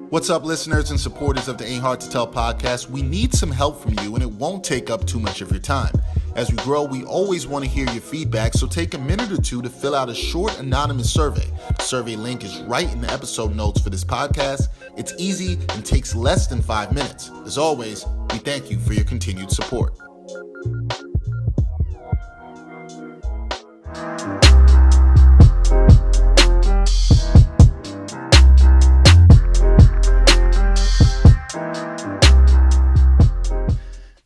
What's up, listeners and supporters of the Ain't Hard to Tell podcast? We need some help from you, and it won't take up too much of your time. As we grow, we always want to hear your feedback, so take a minute or two to fill out a short anonymous survey. The survey link is right in the episode notes for this podcast. It's easy and takes less than 5 minutes. As always, we thank you for your continued support.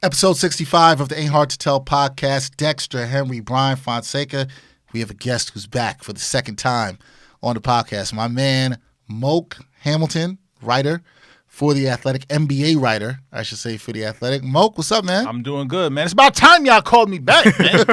Episode 65 of the Ain't Hard to Tell podcast. Dexter, Henry, Brian, Fonseca. We have a guest who's back for the second time on the podcast. My man, Moke Hamilton, writer for The Athletic, NBA writer, I should say, for The Athletic. Moke, what's up, man? I'm doing good, man. It's about time y'all called me back, man.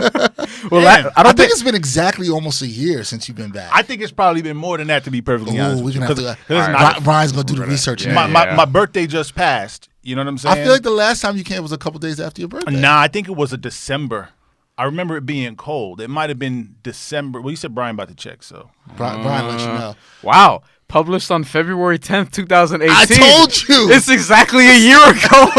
Well, I think it's been exactly almost a year since you've been back. I think it's probably been more than that, to be perfectly honest. We're going to have to. Brian's going to do the research. My birthday just passed. You know what I'm saying? I feel like the last time you came was a couple days after your birthday. Nah, I think it was a December. I remember it being cold. It might have been December. Well, you said Brian about to check, so. Brian let you know. Wow. Published on February 10th, 2018. I told you. It's exactly a year ago.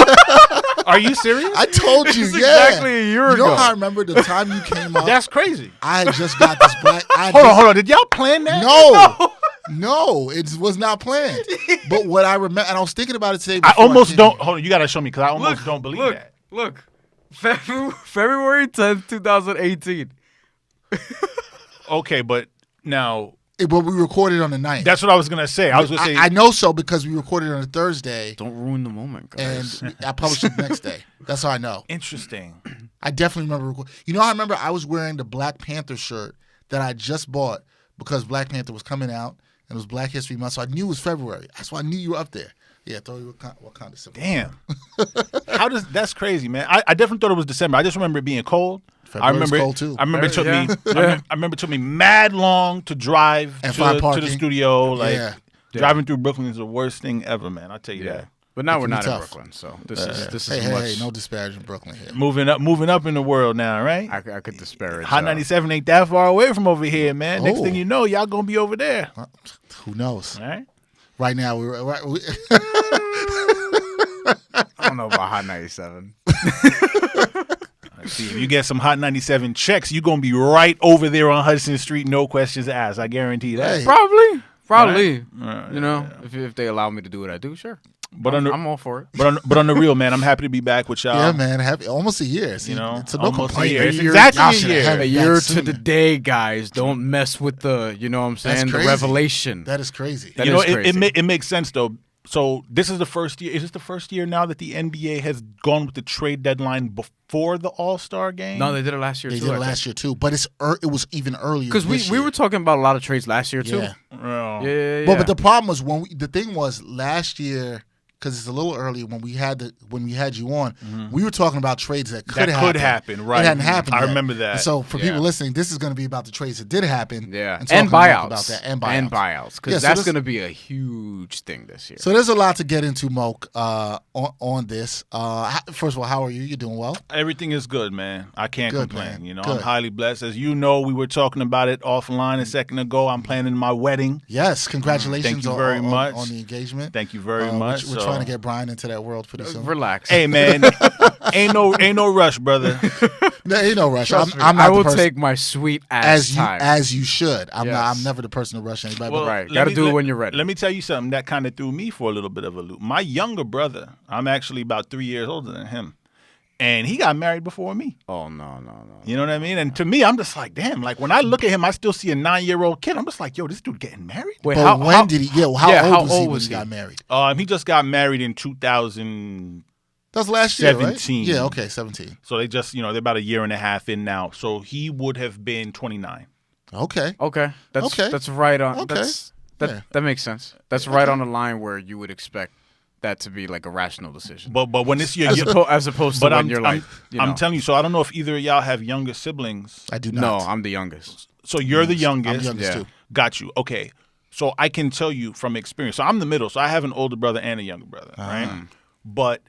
Are you serious? I told you, it's exactly a year ago. You know how I remember the time you came up? That's crazy. I had just got this black. Hold on. Did y'all plan that? No, it was not planned. But what I remember, and I was thinking about it today. I almost don't. Hold on, you got to show me because I almost don't believe that. Look. February 10th, 2018. Okay, but now. But we recorded on the 9th. That's what I was going to say. I know so because we recorded on a Thursday. Don't ruin the moment, guys. And I published it the next day. That's how I know. Interesting. I definitely remember recording. You know, I remember I was wearing the Black Panther shirt that I just bought because Black Panther was coming out. And it was Black History Month, so I knew it was February. That's why I knew you were up there. Yeah, I thought you were what kind of symbol. Damn. That's crazy, man. I definitely thought it was December. I just remember it being cold. February's cold too. I remember it took me. I remember it took me mad long to drive to the studio. Driving through Brooklyn is the worst thing ever, man. I'll tell you that. But now we're not in Brooklyn, so this is Hey, no disparaging Brooklyn here. Moving up in the world now, right? I could disparage. Hot 97 ain't that far away from over here, man. Next thing you know, y'all gonna be over there. Who knows? All right. Right now, we I don't know about Hot 97. See, if you get some Hot 97 checks, you're gonna be right over there on Hudson Street, no questions asked. I guarantee that. Hey. Probably. Right. You know, if they allow me to do what I do, sure. But I'm all for it. But on the real, man, I'm happy to be back with y'all. Yeah, man, almost a year. See, it's no complaint. It's exactly a year to the day, guys. Don't mess with the, you know what I'm saying, the revelation. That is crazy. It makes sense, though. So this is the first year. Is this the first year now that the NBA has gone with the trade deadline before the All-Star game? No, they did it last year, too. They did it last year, too. But it was even earlier because we were talking about a lot of trades last year, too. Yeah. But the problem was the thing was last year, because it's a little early when we had you on, we were talking about trades that could happen. Right? It hadn't happened. I yet. remember that. And so for people listening, this is going to be about the trades that did happen. Yeah, and buyouts about that and buyouts because that's going to be a huge thing this year. So there's a lot to get into, Moke, on this. First of all, how are you? You doing well? Everything is good, man. I can't complain. Man. You know, good. I'm highly blessed. As you know, we were talking about it offline a second ago. I'm planning my wedding. Yes, congratulations. Thank you very much on the engagement. Thank you very much. We're trying to get Brian into that world pretty soon. Relax. Hey, man, ain't no rush, brother. No, ain't no rush. I will take my sweet ass time. As you should. I'm never the person to rush anybody. Well, right. Got to do it when you're ready. Let me tell you something that kind of threw me for a little bit of a loop. My younger brother, I'm actually about 3 years older than him, and he got married before me. Oh, no. You know what I mean? And to me, I'm just like, damn, like when I look at him, I still see a 9-year-old kid. I'm just like, yo, this dude getting married? Wait, how old was he when he got married? He just got married in 2000. That's last year, 17. Right? Yeah, okay, 17. So they just, they're about a year and a half in now. So he would have been 29. Okay. That's right on. Okay. That makes sense. That's right on the line where you would expect that to be like a rational decision. But when it's your as opposed to when you're like, I'm telling you. So I don't know if either of y'all have younger siblings. I do not. No, I'm the youngest. So you're the youngest. I'm the youngest too. Got you. Okay. So I can tell you from experience. So I'm the middle. So I have an older brother and a younger brother, right? But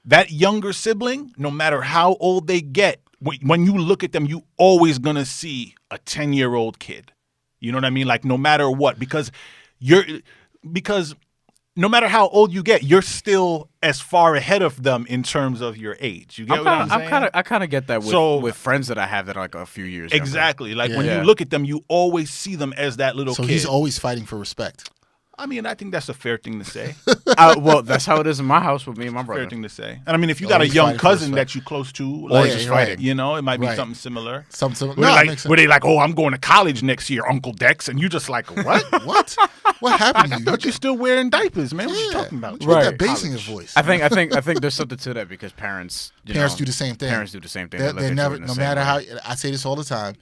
that younger sibling, no matter how old they get, when you look at them, you always gonna see a 10-year-old kid. You know what I mean? Like no matter what, because no matter how old you get, you're still as far ahead of them in terms of your age. You get what I'm saying? I kind of get that with friends that I have that are like a few years younger. Exactly. Like when you look at them, you always see them as that little kid. So he's always fighting for respect. I mean, I think that's a fair thing to say. Well, that's how it is in my house with me and my brother. Fair thing to say. And I mean, if you got a young cousin that you close to, like, just fighting. you know, it might be something similar. Where they like, oh, I'm going to college next year, Uncle Dex, and you just like, what? What happened to you? But you're still wearing diapers, man. What you talking about? Right. That bass in your voice. I think there's something to that because parents do the same thing. Parents do the same thing. They never, no matter how. I say this all the time.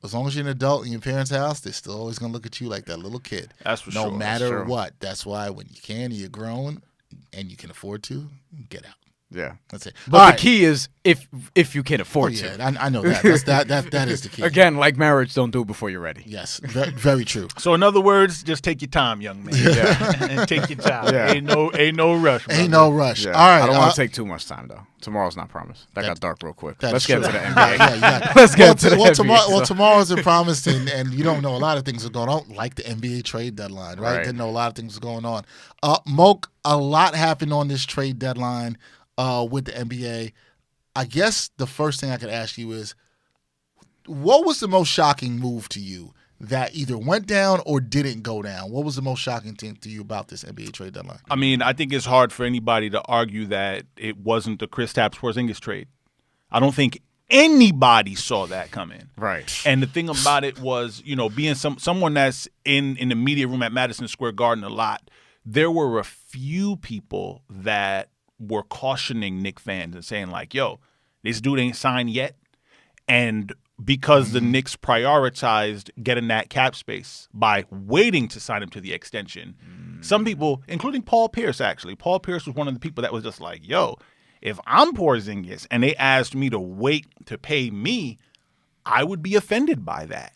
As long as you're an adult in your parents' house, they're still always going to look at you like that little kid. That's for sure. No matter what. That's why when you can, you're grown, and you can afford to, get out. Yeah. That's it. But the key is if you can afford to. I know that. That is the key. Again, like marriage, don't do it before you're ready. Yes. Very, very true. So in other words, just take your time, young man. And take your time. Yeah. Ain't no rush. Ain't no rush. Yeah. All right. I don't want to take too much time, though. Tomorrow's not promised. That got dark real quick. Let's get into the NBA. Let's get into the NBA. Tomorrow isn't promised, and you don't know a lot of things are going on, like the NBA trade deadline, right? Didn't know a lot of things are going on. Moke, a lot happened on this trade deadline with the NBA. I guess the first thing I could ask you is, what was the most shocking move to you that either went down or didn't go down? What was the most shocking thing to you about this NBA trade deadline? I mean, I think it's hard for anybody to argue that it wasn't the Kristaps Porzingis trade. I don't think anybody saw that coming. Right. And the thing about it was, you know, being someone that's in the media room at Madison Square Garden a lot, there were a few people that were cautioning Knicks fans and saying like, yo, this dude ain't signed yet. And because the Knicks prioritized getting that cap space by waiting to sign him to the extension, some people, including Paul Pierce, actually, Paul Pierce was one of the people that was just like, yo, if I'm Porzingis and they asked me to wait to pay me, I would be offended by that.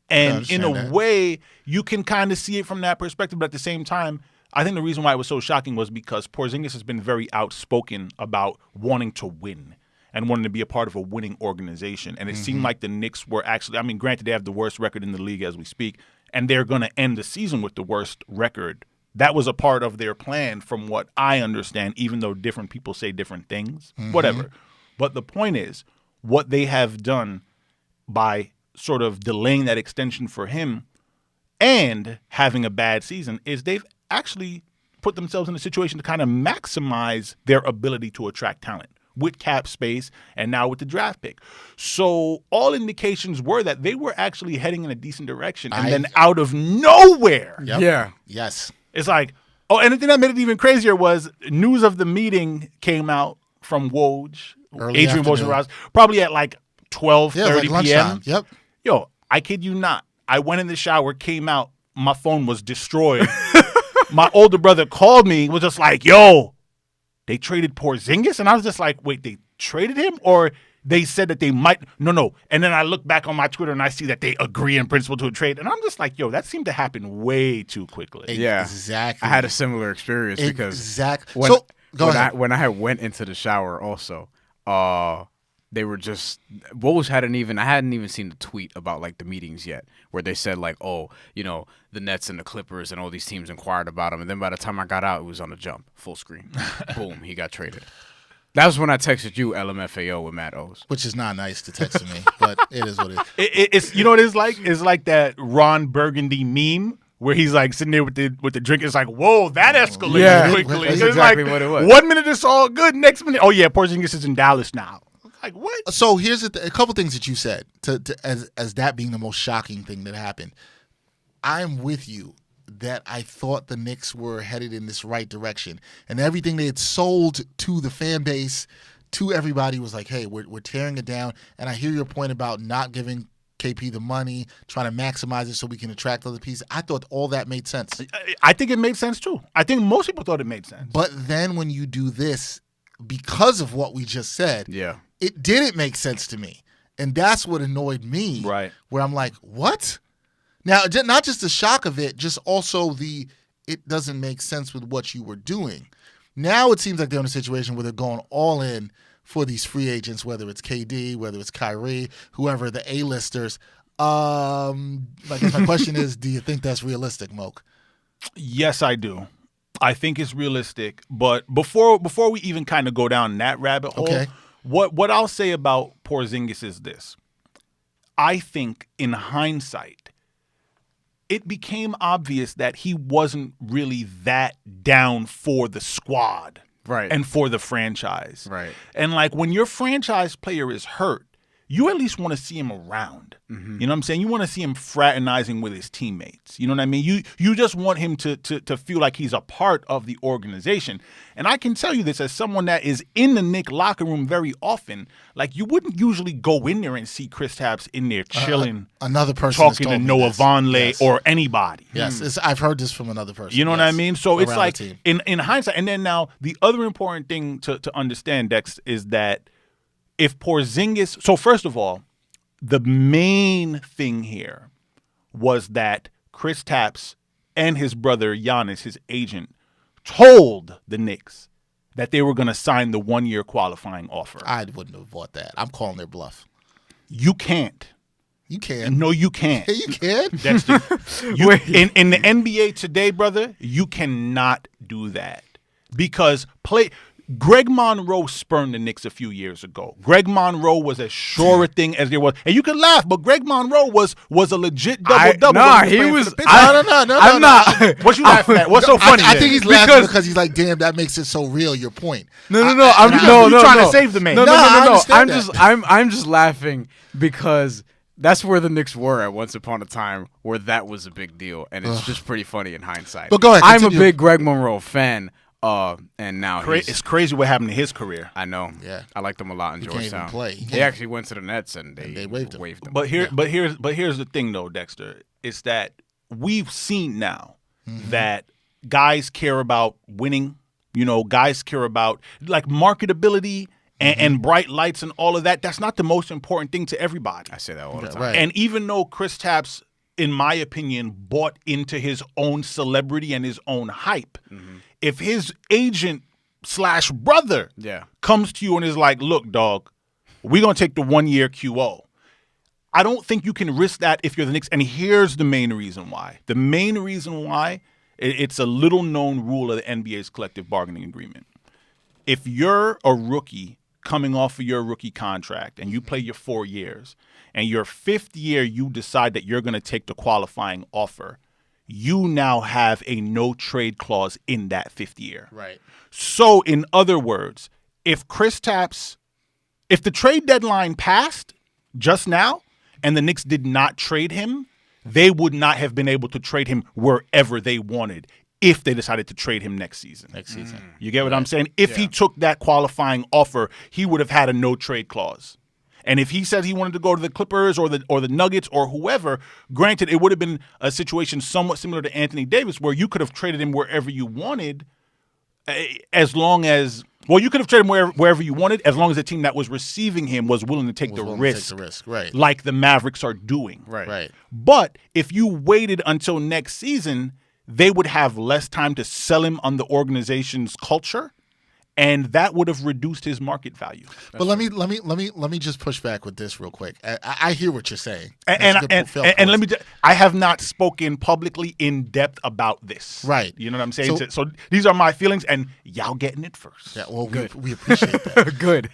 And in a way, you can kind of see it from that perspective, but at the same time, I think the reason why it was so shocking was because Porzingis has been very outspoken about wanting to win and wanting to be a part of a winning organization. And it seemed like the Knicks were actually, I mean, granted, they have the worst record in the league as we speak, and they're going to end the season with the worst record. That was a part of their plan from what I understand, even though different people say different things, whatever. But the point is, what they have done by sort of delaying that extension for him and having a bad season is they've actually put themselves in a situation to kind of maximize their ability to attract talent with cap space and now with the draft pick. So all indications were that they were actually heading in a decent direction. And then out of nowhere. Yes. It's like, oh, and the thing that made it even crazier was news of the meeting came out from Woj, Adrian Wojnarowski, probably at like 12:30 p.m. Yep. Yo, I kid you not. I went in the shower, came out, my phone was destroyed. My older brother called me, was just like, yo, they traded Porzingis? And I was just like, wait, they traded him? Or they said that they might? No. And then I look back on my Twitter and I see that they agree in principle to a trade. And I'm just like, yo, that seemed to happen way too quickly. Yeah. Exactly. I had a similar experience because when I went into the shower also, they were just I hadn't even seen the tweet about like the meetings yet where they said like, oh, you know, the Nets and the Clippers and all these teams inquired about him, and then by the time I got out, it was on the jump, full screen, boom, he got traded. That was when I texted you LMFAO with Matt O's, which is not nice to text to me, but it is what it is. It's you know what it's like? It's like that Ron Burgundy meme where he's like sitting there with the drink. It's like, whoa, that escalated quickly. That's exactly what it was. 1 minute it's all good, next minute, oh yeah, Porzingis is in Dallas now. Like what? So here's a couple things that you said as that being the most shocking thing that happened. I'm with you that I thought the Knicks were headed in this right direction, and everything they had sold to the fan base, to everybody, was like, hey, we're tearing it down. And I hear your point about not giving KP the money, trying to maximize it so we can attract other pieces. I thought all that made sense. I think it made sense too. I think most people thought it made sense. But then when you do this, because of what we just said, it didn't make sense to me. And that's what annoyed me. Right. Where I'm like, what? Now, not just the shock of it, just also it doesn't make sense with what you were doing. Now it seems like they're in a situation where they're going all in for these free agents, whether it's KD, whether it's Kyrie, whoever, the A-listers. I guess my question is, do you think that's realistic, Moke? Yes, I do. I think it's realistic. But before we even kind of go down that rabbit hole, what I'll say about Porzingis is this. I think in hindsight, it became obvious that he wasn't really that down for the squad. Right. And for the franchise. Right. And like when your franchise player is hurt, you at least want to see him around. You know what I'm saying? You want to see him fraternizing with his teammates. You know what I mean? You just want him to feel like he's a part of the organization. And I can tell you this as someone that is in the Knicks locker room very often. Like, you wouldn't usually go in there and see Kristaps in there chilling. Another person talking to Noah Vonleh or anybody. Yes, I've heard this from another person. You know what I mean? So it's like, in hindsight. And then now, the other important thing to understand, Dex, is that if Porzingis, so first of all, the main thing here was that Kristaps and his brother Giannis, his agent, told the Knicks that they were going to sign the 1-year qualifying offer. I wouldn't have bought that. I'm calling their bluff. You can't. You can. No, you can't. You can. That's in the NBA today, brother, you cannot do that because Greg Monroe spurned the Knicks a few years ago. Greg Monroe was as sure a thing as there was. And you can laugh, but Greg Monroe was a legit double-double. Nah, he was. No. I'm not. What you laughing at? What's so funny? I think he's laughing because he's like, damn, that makes it so real, your point. No. You're trying to save the man. No. I'm just laughing because that's where the Knicks were at once upon a time where that was a big deal. And it's just pretty funny in hindsight. But go ahead. I'm a big Greg Monroe fan. And now it's crazy what happened to his career. I know. Yeah, I liked him a lot in Georgetown. Can't even play. He actually went to the Nets and they waived him. But here's the thing though, Dexter. It's that we've seen now that guys care about winning. You know, guys care about like marketability and bright lights and all of that. That's not the most important thing to everybody. I say that all the time. Right. And even though Kristaps, in my opinion, bought into his own celebrity and his own hype. If his agent / brother comes to you and is like, look, dog, we're going to take the 1-year QO. I don't think you can risk that if you're the Knicks. And here's the main reason why. The main reason why, it's a little-known rule of the NBA's collective bargaining agreement. If you're a rookie coming off of your rookie contract and you play your 4 years, and your 5th year you decide that you're going to take the qualifying offer, you now have a no-trade clause in that 5th year. Right. So, in other words, if the trade deadline passed just now and the Knicks did not trade him, they would not have been able to trade him wherever they wanted if they decided to trade him next season. You get what I'm saying? If he took that qualifying offer, he would have had a no-trade clause. And if he said he wanted to go to the Clippers or the Nuggets or whoever, granted, it would have been a situation somewhat similar to Anthony Davis where you could have traded him wherever you wanted as long as – well, you could have traded him wherever you wanted as long as the team that was receiving him was willing to take the risk. Right. Like the Mavericks are doing. Right. But if you waited until next season, they would have less time to sell him on the organization's culture. And that would have reduced his market value. But let me just push back with this real quick. I hear what you're saying. And let me. I have not spoken publicly in depth about this. Right. You know what I'm saying? So these are my feelings, and y'all getting it first. Yeah. Well, we appreciate that. Good.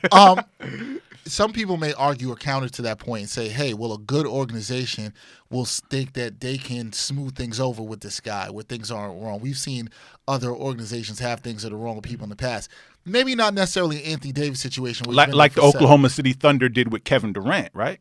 Some people may argue or counter to that point and say, hey, well, a good organization will think that they can smooth things over with this guy where things aren't wrong. We've seen other organizations have things that are wrong with people in the past. Maybe not necessarily an Anthony Davis situation. Like the Oklahoma City Thunder did with Kevin Durant, right?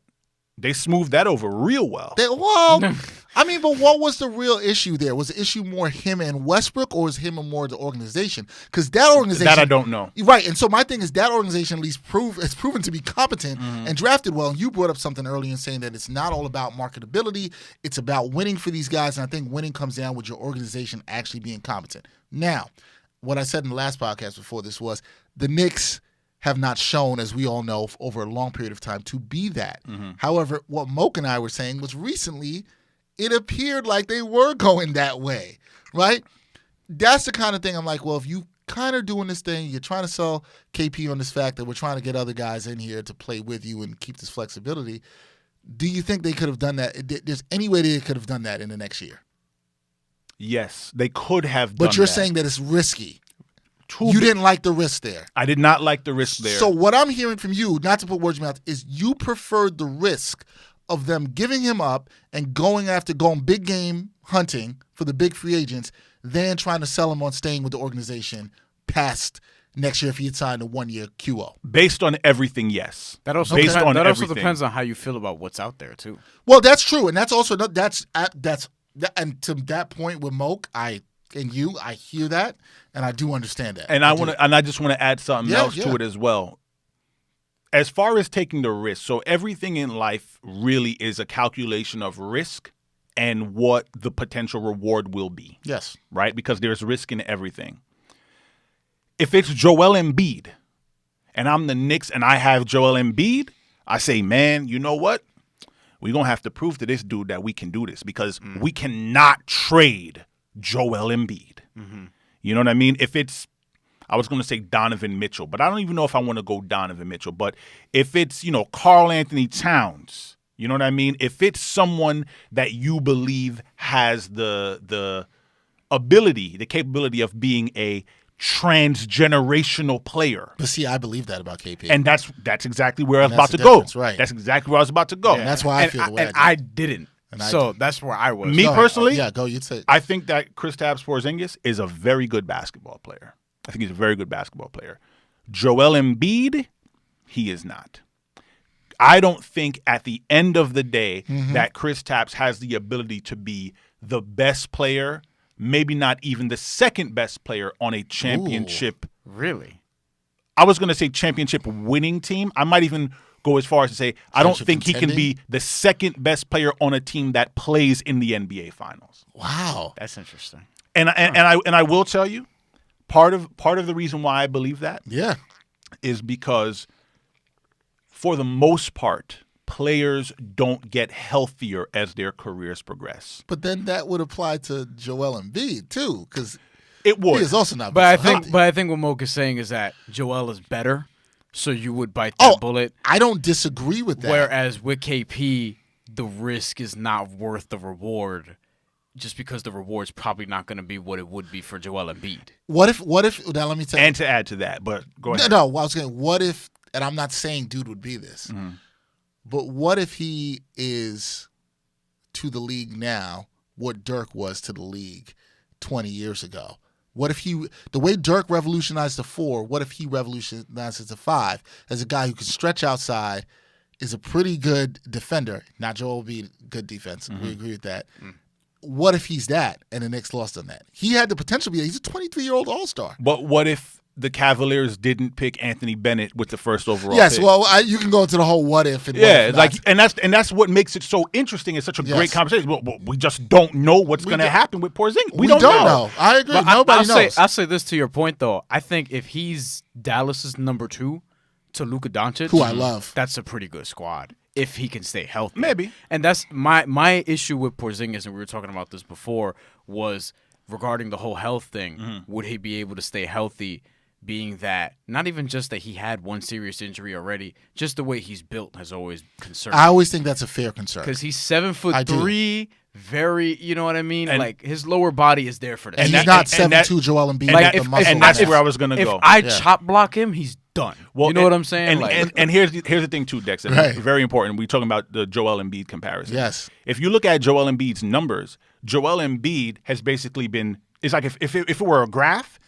They smoothed that over real well. But what was the real issue there? Was the issue more him and Westbrook, or was him and more the organization? Because that organization... That I don't know. Right, and so my thing is that organization at least has proven to be competent and drafted well. And you brought up something earlier in saying that it's not all about marketability. It's about winning for these guys, and I think winning comes down with your organization actually being competent. Now, what I said in the last podcast before this was the Knicks have not shown, as we all know, over a long period of time to be that. However, what Moke and I were saying was recently it appeared like they were going that way, right? That's the kind of thing I'm like, well, if you kind of doing this thing, you're trying to sell KP on this fact that we're trying to get other guys in here to play with you and keep this flexibility, do you think they could have done that? There's any way they could have done that in the next year? Yes, they could have done But you're that. saying that it's risky. You didn't like the risk there. I did not like the risk there. So what I'm hearing from you, not to put words in your mouth, is you preferred the risk of them giving him up and going big game hunting for the big free agents than trying to sell him on staying with the organization past next year if he had signed a 1-year QO. Based on everything, yes. That also depends on how you feel about what's out there too. Well, that's true, and that's also and to that point with Moke, I hear that, and I do understand that. And I just want to add something else to it as well. As far as taking the risk, so everything in life really is a calculation of risk and what the potential reward will be. Yes. Right? Because there's risk in everything. If it's Joel Embiid and I'm the Knicks and I have Joel Embiid, I say, man, you know what? We're going to have to prove to this dude that we can do this because we cannot trade Joel Embiid. Mm-hmm. You know what I mean? If it's, I was going to say Donovan Mitchell, but I don't even know if I want to go Donovan Mitchell. But if it's, Karl Anthony Towns, you know what I mean? If it's someone that you believe has the ability, the capability of being a transgenerational player. But see, I believe that about KP. And that's exactly where I was about to go. Right. That's exactly where I was about to go. Yeah. And that's why I feel the way I didn't. That's where I was. Me personally, you'd say. I think that Kristaps Porzingis is a very good basketball player. I think he's a very good basketball player. Joel Embiid, he is not. I don't think at the end of the day that Kristaps has the ability to be the best player, maybe not even the second best player on a championship. Ooh, really? I was going to say championship winning team. I might even go as far as to say I don't think he can be the second best player on a team that plays in the NBA Finals. Wow, that's interesting. And I will tell you, part of the reason why I believe that, is because for the most part, players don't get healthier as their careers progress. But then that would apply to Joel Embiid too, because it would. He is also not. But I think what Moke is saying is that Joel is better, so you would bite that bullet. I don't disagree with that. Whereas with KP, the risk is not worth the reward, just because the reward's probably not going to be what it would be for Joel Embiid. What if? Now let me tell you. And to add to that, but go ahead. No, I was going. What if? And I'm not saying dude would be this. Mm-hmm. But what if he is to the league now what Dirk was to the league 20 years ago? What if the way Dirk revolutionized the 4, what if he revolutionizes the 5 as a guy who can stretch outside, is a pretty good defender? Not Joel Embiid, good defense. Mm-hmm. We agree with that. Mm. What if he's that and the Knicks lost on that? He had the potential to be he's a 23-year-old all-star. But what if the Cavaliers didn't pick Anthony Bennett with the first overall pick? Well, you can go into the whole what if. And that's what makes it so interesting. It's such a great conversation. Well, we just don't know what's going to happen with Porzingis. We don't know. I agree. Nobody knows. I'll say this to your point, though. I think if he's Dallas's number 2 to Luka Doncic, who I love, that's a pretty good squad if he can stay healthy. Maybe. And that's my issue with Porzingis, and we were talking about this before, was regarding the whole health thing. Mm-hmm. Would he be able to stay healthy? Being that not even just that he had one serious injury already, just the way he's built has always concerned me. I always think that's a fair concern because he's 7'3", very, you know what I mean. And like his lower body is there for that. And he's not 7'2" Joel Embiid. And that's where I was gonna go. If I chop block him, he's done. Well, you know what I'm saying? And here's the thing too, Dex. Right. Very important. We're talking about the Joel Embiid comparison. Yes. If you look at Joel Embiid's numbers, Joel Embiid has basically been. It's like if it were a graph.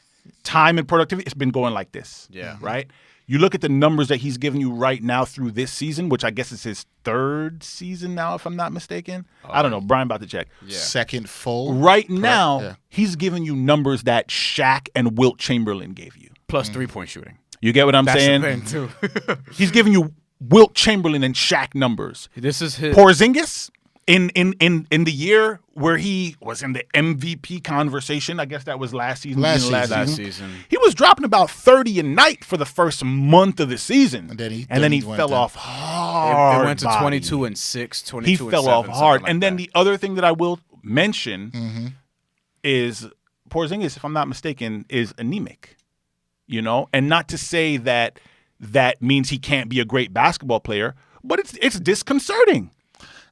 Time and productivity, it's been going like this. Yeah. Right? You look at the numbers that he's giving you right now through this season, which I guess is his 3rd season now, if I'm not mistaken. I don't know. Brian about to check. Yeah. Second full. Right now, he's giving you numbers that Shaq and Wilt Chamberlain gave you. Plus 3-point shooting. You get what I'm saying? That's the thing, too. He's giving you Wilt Chamberlain and Shaq numbers. This is his. Porzingis, in the year where he was in the MVP conversation, I guess that was last season. Last season. He was dropping about 30 a night for the first month of the season. And then he fell off hard. It went to 22 and 6, 22 He and fell 7, off hard. like and then the other thing that I will mention is Porzingis, if I'm not mistaken, is anemic. You know? And not to say that means he can't be a great basketball player, but it's disconcerting.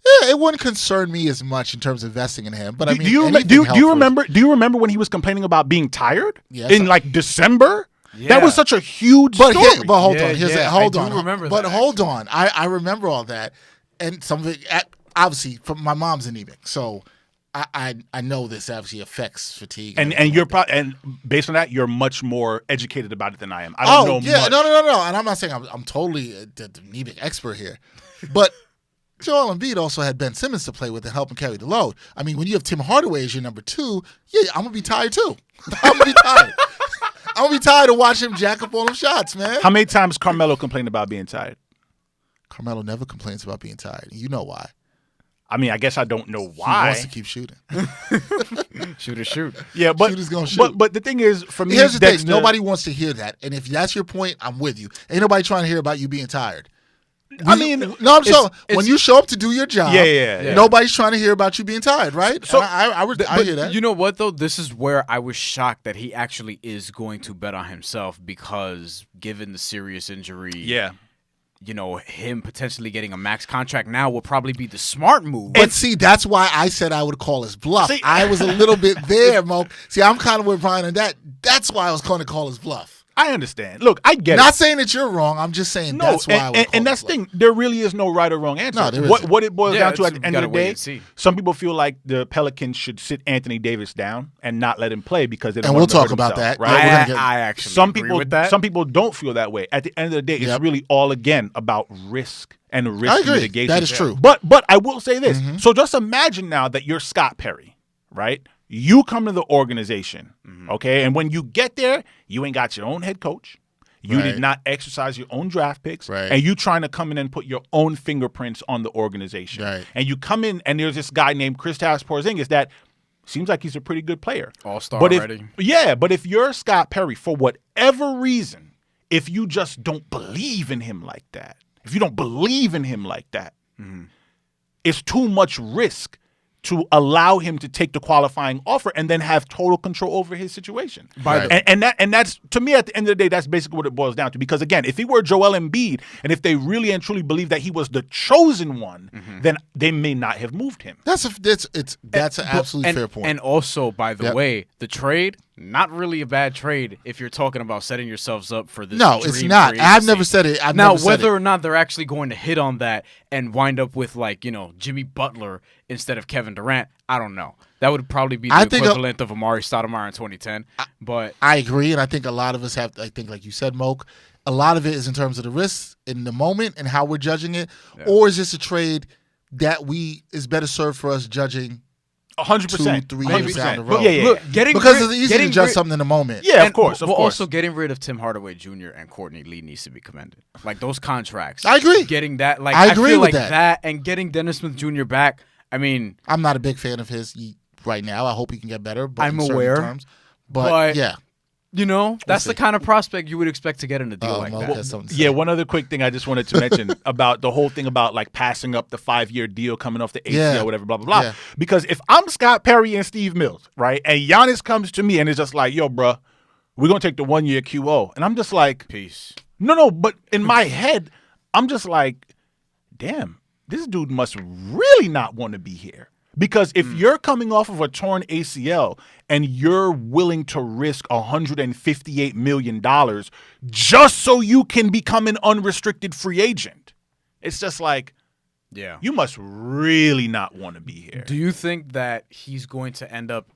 Yeah, it wouldn't concern me as much in terms of investing in him. But do you remember when he was complaining about being tired in like December? Yeah. That was such a huge story. But hold on. Hold on. Remember but that, hold on. I remember all that. And some of it, obviously, my mom's anemic. So I know this obviously affects fatigue. And you're and based on that, you're much more educated about it than I am. I don't know much. No. And I'm not saying I'm totally the anemic expert here. But Joel Embiid also had Ben Simmons to play with and help him carry the load. I mean, when you have Tim Hardaway as your number 2, I'm going to be tired too. I'm going to be tired. I'm going to be tired of watching him jack up all them shots, man. How many times Carmelo complained about being tired? Carmelo never complains about being tired. You know why. I mean, I guess I don't know why. He wants to keep shooting. Shoot. Yeah, but Shooter's gonna shoot. But the thing is, for me, here's the thing. Nobody wants to hear that. And if that's your point, I'm with you. Ain't nobody trying to hear about you being tired. I'm saying when you show up to do your job, nobody's trying to hear about you being tired, right? So I hear that. You know what though? This is where I was shocked that he actually is going to bet on himself because given the serious injury, him potentially getting a max contract now will probably be the smart move. But see, that's why I said I would call his bluff. I was a little bit there, Mo. See, I'm kind of with Brian on that. That's why I was going to call his bluff. I understand. Look, I get it. Not saying that you're wrong. I'm just saying that's why I would call and that's the thing. There really is no right or wrong answer. No, there isn't. What it boils down to at the end of the day, some people feel like the Pelicans should sit Anthony Davis down and not let him play because they don't want him to hurt himself, that. Right? I actually agree with that. Some people don't feel that way. At the end of the day, it's really all again about risk and risk mitigation. That is true. But I will say this. Mm-hmm. So just imagine now that you're Scott Perry, right? You come to the organization, okay? And when you get there, you ain't got your own head coach. You did not exercise your own draft picks, and you trying to come in and put your own fingerprints on the organization. Right. And you come in, and there's this guy named Kristaps Porzingis that seems like he's a pretty good player. All-star already. But if you're Scott Perry, for whatever reason, if you just don't believe in him like that, it's too much risk to allow him to take the qualifying offer and then have total control over his situation. And that's, to me, at the end of the day, that's basically what it boils down to. Because, again, if he were Joel Embiid and if they really and truly believe that he was the chosen one, then they may not have moved him. That's an absolutely fair point. And also, by the way, the trade, not really a bad trade if you're talking about setting yourselves up for this. No, it's not. I've never said it. Whether or not they're actually going to hit on that and wind up with, Jimmy Butler instead of Kevin Durant, I don't know. That would probably be the equivalent of Amari Stoudemire in 2010. But I agree, and I think a lot of us have, like you said, Moke, a lot of it is in terms of the risks in the moment and how we're judging it, or is this a trade that is better served for us judging 100%, 2-3 years down the road. Look, because it's easy to judge something in the moment. Yeah, of course. Also, getting rid of Tim Hardaway Jr. and Courtney Lee needs to be commended. Like those contracts. I agree. Getting that, I agree feel with like that, and getting Dennis Smith Jr. back. I mean, I'm not a big fan of his right now. I hope he can get better. But I'm aware. Terms. But yeah. That's the kind of prospect you would expect to get in a deal like that. One other quick thing I just wanted to mention about the whole thing about passing up the 5-year deal coming off the ACL, whatever, blah, blah, blah. Yeah. Because if I'm Scott Perry and Steve Mills, right, and Giannis comes to me and is just like, yo, bro, we're going to take the 1-year QO. And I'm just like, peace. No, but in my head, I'm just like, damn, this dude must really not want to be here. Because if you're coming off of a torn ACL and you're willing to risk $158 million just so you can become an unrestricted free agent, it's just like, you must really not want to be here. Do you think that he's going to end up,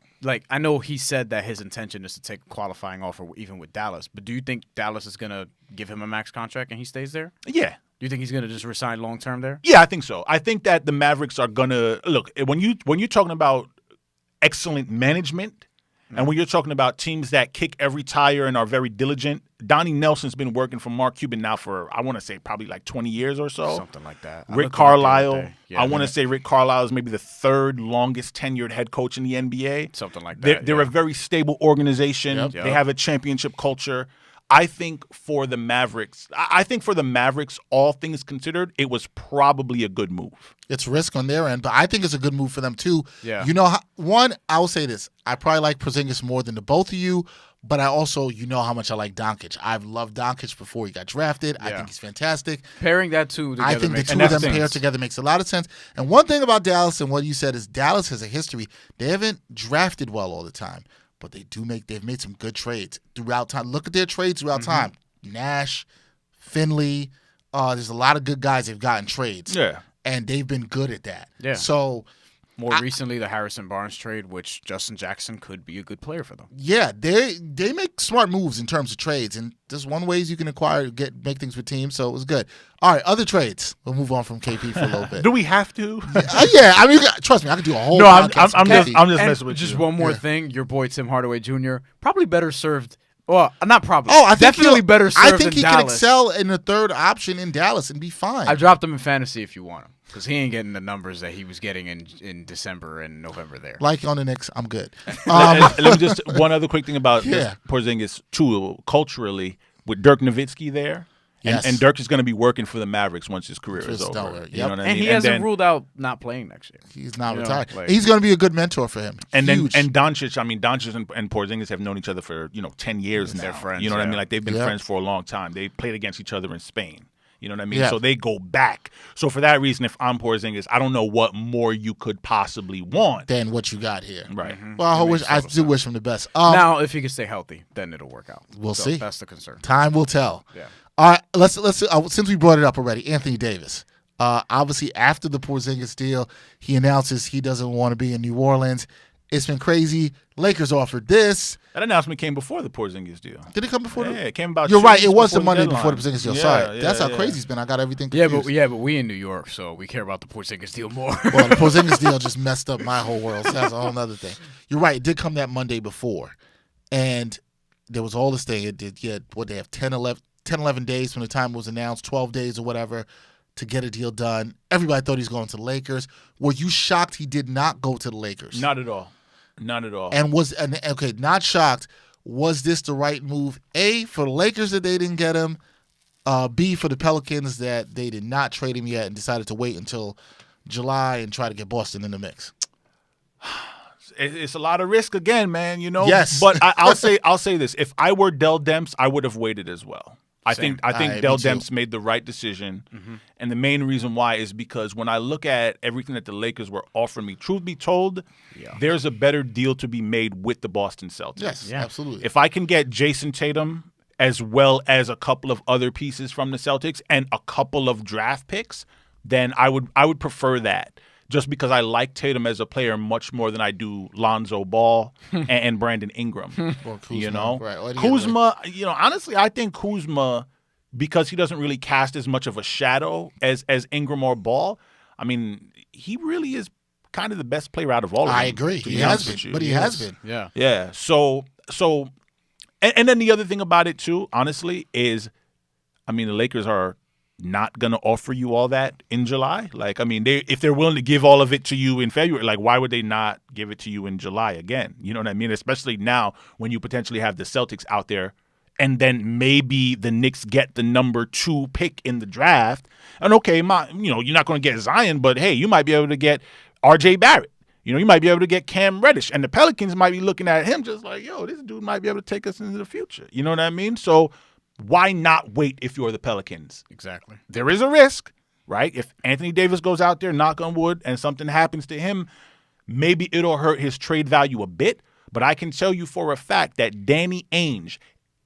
I know he said that his intention is to take a qualifying offer even with Dallas, but do you think Dallas is going to give him a max contract and he stays there? Yeah. Do you think he's going to just resign long-term there? Yeah, I think so. I think that the Mavericks are going to – look, when you're talking about excellent management and when you're talking about teams that kick every tire and are very diligent, Donnie Nelson's been working for Mark Cuban now for, I want to say, probably 20 years or so. Something like that. Rick Carlisle, I want to say Rick Carlisle is maybe the third longest tenured head coach in the NBA. Something like that. They're a very stable organization. Yep. They have a championship culture. I think for the Mavericks, all things considered, it was probably a good move. It's risk on their end, but I think it's a good move for them too. Yeah. I will say this. I probably like Porzingis more than the both of you, But I also, you know how much I like Doncic. I've loved Doncic before he got drafted. I think he's fantastic. Pairing that two together, I think the two of them paired together makes a lot of sense. And one thing about Dallas and what you said is Dallas has a history. They haven't drafted well all the time, but they've made some good trades throughout time. Look at their trades throughout time. Nash, Finley. There's a lot of good guys they've gotten trades. Yeah. And they've been good at that. Yeah. So more recently, the Harrison Barnes trade, which Justin Jackson could be a good player for them. Yeah, they make smart moves in terms of trades, and there's one ways you can make things with teams. So it was good. All right, other trades. We'll move on from KP for a little bit. Do we have to? Yeah, I mean, trust me, I could do a whole. No, podcast I'm just messing with just you. one more thing. Your boy Tim Hardaway Jr. probably better served. Well, not probably. Oh, I think definitely better served. I think he can Dallas. Excel in the third option in Dallas and be fine. I dropped him in fantasy if you want him, because he ain't getting the numbers that he was getting in December and November there. Like on the Knicks, I'm good. Let me just one other quick thing about Porzingis too. Culturally, with Dirk Nowitzki there. And Dirk is going to be working for the Mavericks once his career is over. Yep. You know what I mean? And he hasn't ruled out not playing next year. He's not retired. He's going to be a good mentor for him. And Huge. Then Doncic, and Porzingis have known each other for 10 years now. They're friends. You know what I mean? Like they've been friends for a long time. They played against each other in Spain. You know what I mean? Yeah. So they go back. So for that reason, if I'm Porzingis, I don't know what more you could possibly want than what you got here. Right. Mm-hmm. Well, I do wish him the best. Now, if he can stay healthy, then it'll work out. We'll see. That's the concern. Time will tell. Yeah. All right, let's since we brought it up already, Anthony Davis. Obviously, after the Porzingis deal, he announces he doesn't want to be in New Orleans. It's been crazy. Lakers offered this. That announcement came before the Porzingis deal. Did it come before? Yeah, it came about. You're right. It was the Monday before the Porzingis deal. Sorry, that's how crazy it's been. I got everything confused. But we in New York, so we care about the Porzingis deal more. Well, the Porzingis deal just messed up my whole world. So that's a whole other thing. You're right. It did come that Monday before, and there was all this thing. It did. Yeah, they have 10, 11 days from the time it was announced, 12 days or whatever, to get a deal done. Everybody thought he was going to the Lakers. Were you shocked he did not go to the Lakers? Not at all. Not at all. And not shocked. Was this the right move? A, for the Lakers that they didn't get him. B, for the Pelicans that they did not trade him yet and decided to wait until July and try to get Boston in the mix. It's a lot of risk again, man. Yes. But I'll say this: if I were Dell Demps, I would have waited as well. I think Dell Demps made the right decision, and the main reason why is because when I look at everything that the Lakers were offering me, truth be told, there's a better deal to be made with the Boston Celtics. Yes, absolutely. If I can get Jason Tatum as well as a couple of other pieces from the Celtics and a couple of draft picks, then I would prefer that. Just because I like Tatum as a player much more than I do Lonzo Ball and Brandon Ingram. Or Kuzma, right. Kuzma, honestly, I think Kuzma, because he doesn't really cast as much of a shadow as Ingram or Ball, I mean, he really is kind of the best player out of all of them. I agree. He has been, but he has been. Yeah. Yeah. So, and then the other thing about it too, honestly, is, I mean, the Lakers are not going to offer you all that in July. Like, I mean, if they're willing to give all of it to you in February, like, why would they not give it to you in July again? You know what I mean? Especially now when you potentially have the Celtics out there, and then maybe the Knicks get the number 2 pick in the draft. And okay, you're not going to get Zion, but hey, you might be able to get R.J. Barrett. You might be able to get Cam Reddish, and the Pelicans might be looking at him just like, yo, this dude might be able to take us into the future. You know what I mean? So why not wait if you're the Pelicans? Exactly. There is a risk, right? If Anthony Davis goes out there, knock on wood, and something happens to him, maybe it'll hurt his trade value a bit. But I can tell you for a fact that Danny Ainge,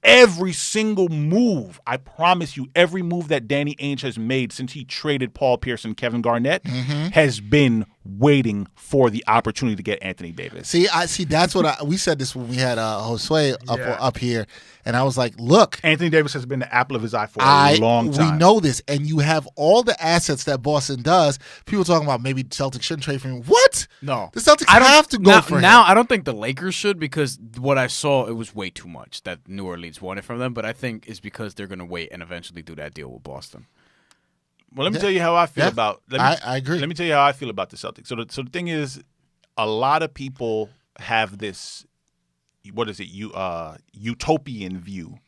every single move, I promise you, every move that Danny Ainge has made since he traded Paul Pierce and Kevin Garnett has been waiting for the opportunity to get Anthony Davis. See, that's what we said this when we had Josue up here, and I was like, look, Anthony Davis has been the apple of his eye for a long time. We know this, and you have all the assets that Boston does. People talking about maybe Celtics shouldn't trade for him. What? No. The Celtics have to go for him. Now, I don't think the Lakers should, because what I saw, it was way too much that New Orleans wanted from them, but I think it's because they're going to wait and eventually do that deal with Boston. Well, let me tell you how I feel about. I agree. Let me tell you how I feel about the Celtics. So the thing is, a lot of people have this, what is it? Utopian view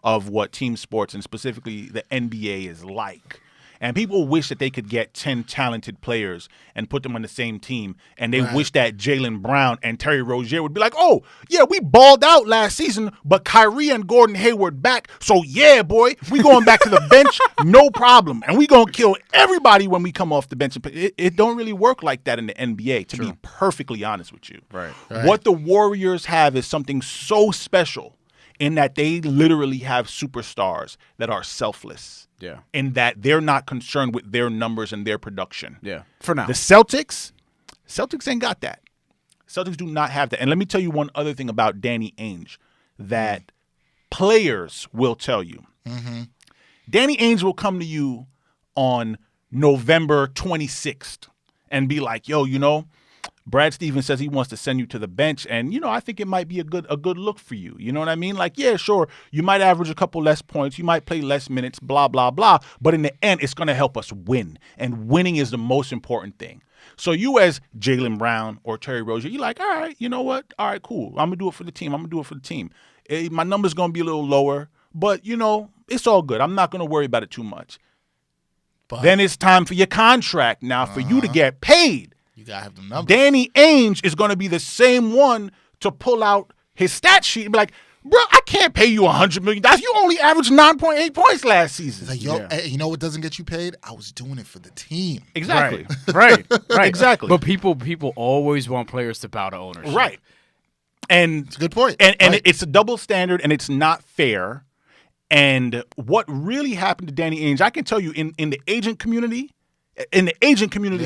of what team sports and specifically the NBA is like. And people wish that they could get 10 talented players and put them on the same team. And they wish that Jaylen Brown and Terry Rozier would be like, oh, yeah, we balled out last season, but Kyrie and Gordon Hayward back. So, yeah, boy, we going back to the bench, no problem. And we going to kill everybody when we come off the bench. It don't really work like that in the NBA, to be perfectly honest with you. Right. What the Warriors have is something so special in that they literally have superstars that are selfless. Yeah. In that they're not concerned with their numbers and their production. Yeah. For now. The Celtics ain't got that. Celtics do not have that. And let me tell you one other thing about Danny Ainge that players will tell you. Mm-hmm. Danny Ainge will come to you on November 26th and be like, yo, you know, Brad Stevens says he wants to send you to the bench, and, you know, I think it might be a good look for you. You know what I mean? Like, yeah, sure, you might average a couple less points, you might play less minutes, blah, blah, blah, but in the end, it's going to help us win, and winning is the most important thing. So you as Jaylen Brown or Terry Rozier, you're like, all right, you know what? All right, cool. I'm going to do it for the team. My number's going to be a little lower, but, you know, it's all good. I'm not going to worry about it too much. But then it's time for your contract now for you to get paid. You got to have the numbers. Danny Ainge is going to be the same one to pull out his stat sheet and be like, bro, I can't pay you $100 million. You only averaged 9.8 points last season. Like, yo, you know what doesn't get you paid? I was doing it for the team. Exactly. Right. Exactly. But people always want players to bow to ownership. Right. And it's a good point. And it's a double standard, and it's not fair. And what really happened to Danny Ainge, I can tell you in the agent community,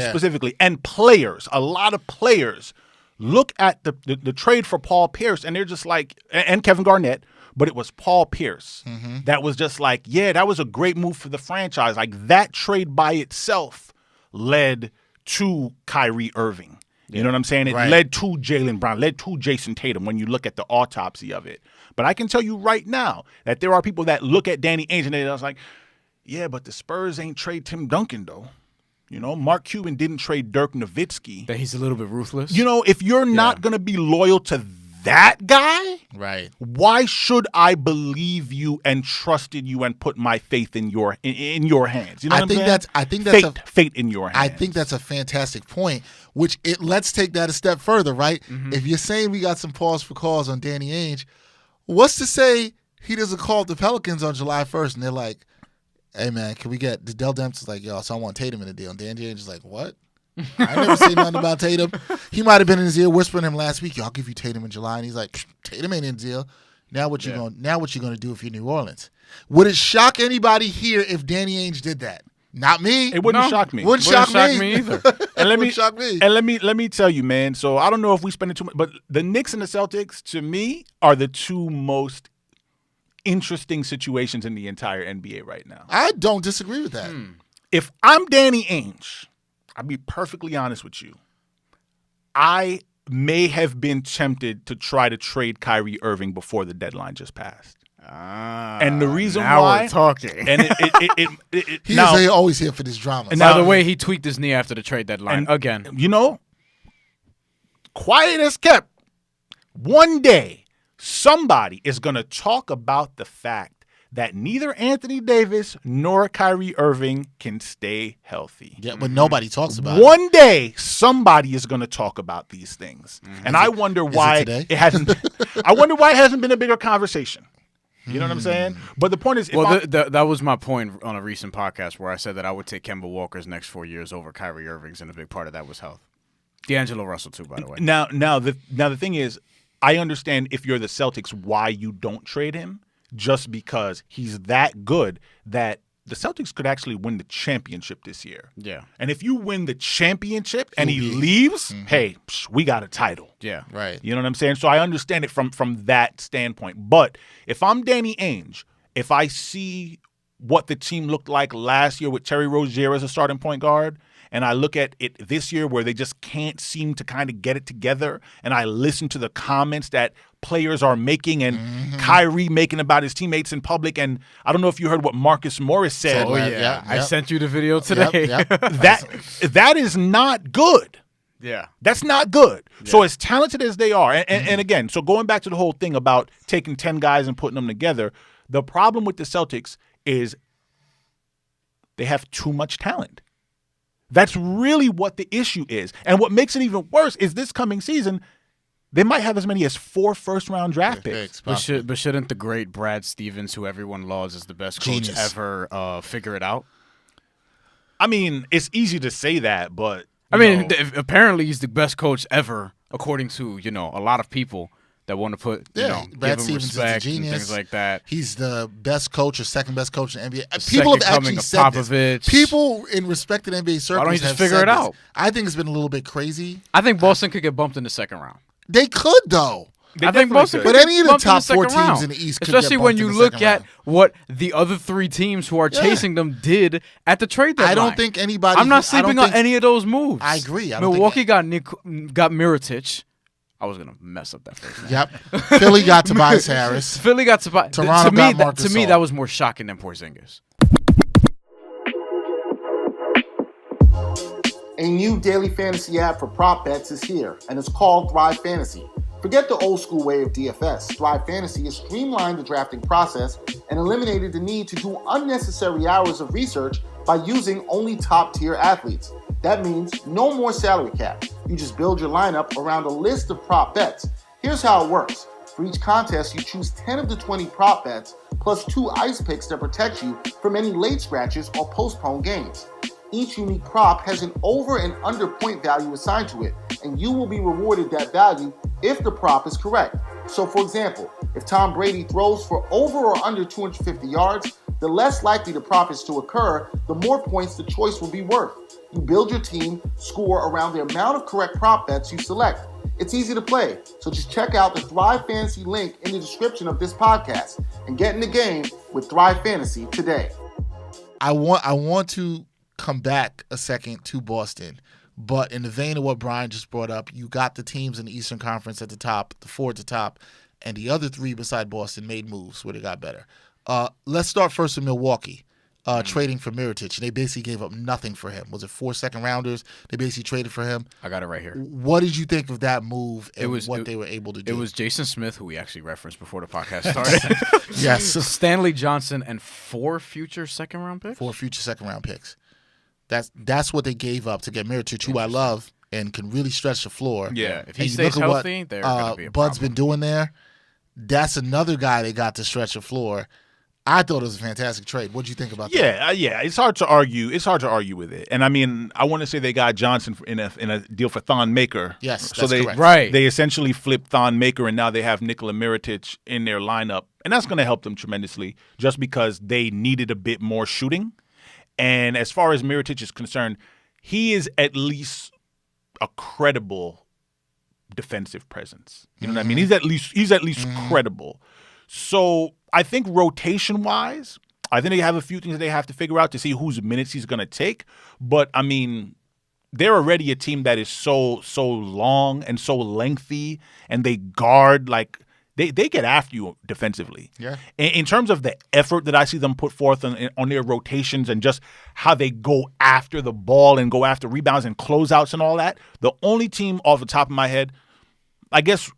specifically, and players, a lot of players look at the trade for Paul Pierce, and they're just like, and Kevin Garnett, but it was Paul Pierce that was just like, yeah, that was a great move for the franchise. Like, that trade by itself led to Kyrie Irving. You know what I'm saying? It led to Jaylen Brown, led to Jason Tatum when you look at the autopsy of it. But I can tell you right now that there are people that look at Danny Ainge and they're just like, yeah, but the Spurs ain't trade Tim Duncan, though. You know, Mark Cuban didn't trade Dirk Nowitzki. That he's a little bit ruthless. You know, if you're not going to be loyal to that guy, why should I believe you and trusted you and put my faith in your hands? You know what I'm saying? I think that's fate in your hands. I think that's a fantastic point. Let's take that a step further, right? Mm-hmm. If you're saying we got some pause for cause on Danny Ainge, what's to say he doesn't call the Pelicans on July 1st and they're like, hey, man, can we get – Dell Demps like, yo, so I want Tatum in the deal. And Danny Ainge is like, what? I never say nothing about Tatum. He might have been in his ear whispering him last week, yo, I'll give you Tatum in July. And he's like, Tatum ain't in the deal. Now what you gonna do if you're New Orleans? Would it shock anybody here if Danny Ainge did that? Not me. It wouldn't shock me. Wouldn't shock me either. And let me tell you, man. So I don't know if we spend it too much, but the Knicks and the Celtics, to me, are the two most interesting situations in the entire NBA right now. I don't disagree with that. If I'm Danny Ainge, I'll be perfectly honest with you. I may have been tempted to try to trade Kyrie Irving before the deadline just passed. And the reason now why we're talking. And he's always here for this drama. And by the way, he tweaked his knee after the trade deadline again. You know, quiet as kept. One day, somebody is going to talk about the fact that neither Anthony Davis nor Kyrie Irving can stay healthy. Yeah, but nobody talks about it. One day, somebody is going to talk about these things. And I wonder why it hasn't I wonder why it hasn't been a bigger conversation. You know what I'm saying? But the point is, that was my point on a recent podcast where I said that I would take Kemba Walker's next 4 years over Kyrie Irving's, and a big part of that was health. D'Angelo Russell too, by the way. Now the thing is, I understand if you're the Celtics why you don't trade him, just because he's that good that the Celtics could actually win the championship this year. Yeah. And if you win the championship and he leaves, hey, we got a title. Yeah. Right. You know what I'm saying? So I understand it from that standpoint. But if I'm Danny Ainge, if I see what the team looked like last year with Terry Rozier as a starting point guard, and I look at it this year where they just can't seem to kind of get it together, and I listen to the comments that players are making and Kyrie making about his teammates in public, and I don't know if you heard what Marcus Morris said. Oh, yeah. I sent you the video today. That is not good. Yeah. That's not good. Yeah. So as talented as they are, and again, so going back to the whole thing about taking 10 guys and putting them together, the problem with the Celtics is they have too much talent. That's really what the issue is. And what makes it even worse is this coming season, they might have as many as 4 first-round draft picks. But shouldn't the great Brad Stevens, who everyone laws as the best coach ever, figure it out? I mean, it's easy to say that, but apparently he's the best coach ever, according to a lot of people that want to put Brad give him Stevens respect is a genius. And things like that. He's the best coach or second best coach in the NBA. People have actually said this. People in respected NBA circles Why don't you just have figure said it out? This. I think it's been a little bit crazy. I think Boston could get bumped in the second round. They could though. I think Boston could but any of the top 4 round. teams in the East could especially get when you look at round. what the other 3 teams who are chasing them did at the trade deadline. I don't think anybody. I'm not sleeping on any of those moves. I agree. Milwaukee got Mirotic. I was gonna mess up that first name. Yep. Philly got Tobias Harris. Philly got Tobias. Toronto got Marcus to me, Gasol. that was more shocking than Porzingis. A new daily fantasy app for prop bets is here, and it's called Thrive Fantasy. Forget the old school way of DFS. Thrive Fantasy has streamlined the drafting process and eliminated the need to do unnecessary hours of research by using only top-tier athletes. That means no more salary cap. You just build your lineup around a list of prop bets. Here's how it works. For each contest, you choose 10 of the 20 prop bets, plus 2 ice picks that protect you from any late scratches or postponed games. Each unique prop has an over and under point value assigned to it, and you will be rewarded that value if the prop is correct. So for example, if Tom Brady throws for over or under 250 yards, the less likely the prop is to occur, the more points the choice will be worth. You build your team score around the amount of correct prop bets you select. It's easy to play, so just check out the Thrive Fantasy link in the description of this podcast and get in the game with Thrive Fantasy today. I want to come back a second to Boston, but in the vein of what Brian just brought up, you got the teams in the Eastern Conference at the top, the 4 at the top, and the other 3 beside Boston made moves where they got better. Let's start first with Milwaukee. Trading for Mirotic. They basically gave up nothing for him. Was it 4 second-rounders? They basically traded for him. I got it right here. What did you think of that move and what they were able to do? It was Jason Smith, who we actually referenced before the podcast started. Yes. Stanley Johnson and 4 future second-round picks? 4 future second-round picks. That's what they gave up to get Mirotic, who I love and can really stretch the floor. Yeah, if he stays healthy, they're going to be a Bud's problem. been doing there. That's another guy they got to stretch the floor. I thought it was a fantastic trade. What do you think about that? Yeah. It's hard to argue. It's hard to argue with it. And I mean, I want to say they got Johnson in a deal for Thon Maker. Yes, so that's correct. Right. They essentially flipped Thon Maker, and now they have Nikola Mirotic in their lineup, and that's going to help them tremendously, just because they needed a bit more shooting. And as far as Mirotic is concerned, he is at least a credible defensive presence. You know what I mean? He's at least credible. So I think rotation-wise, I think they have a few things that they have to figure out to see whose minutes he's going to take. But, I mean, they're already a team that is so long and so lengthy, and they guard, like, they get after you defensively. Yeah. In terms of the effort that I see them put forth on their rotations and just how they go after the ball and go after rebounds and closeouts and all that, the only team off the top of my head, I guess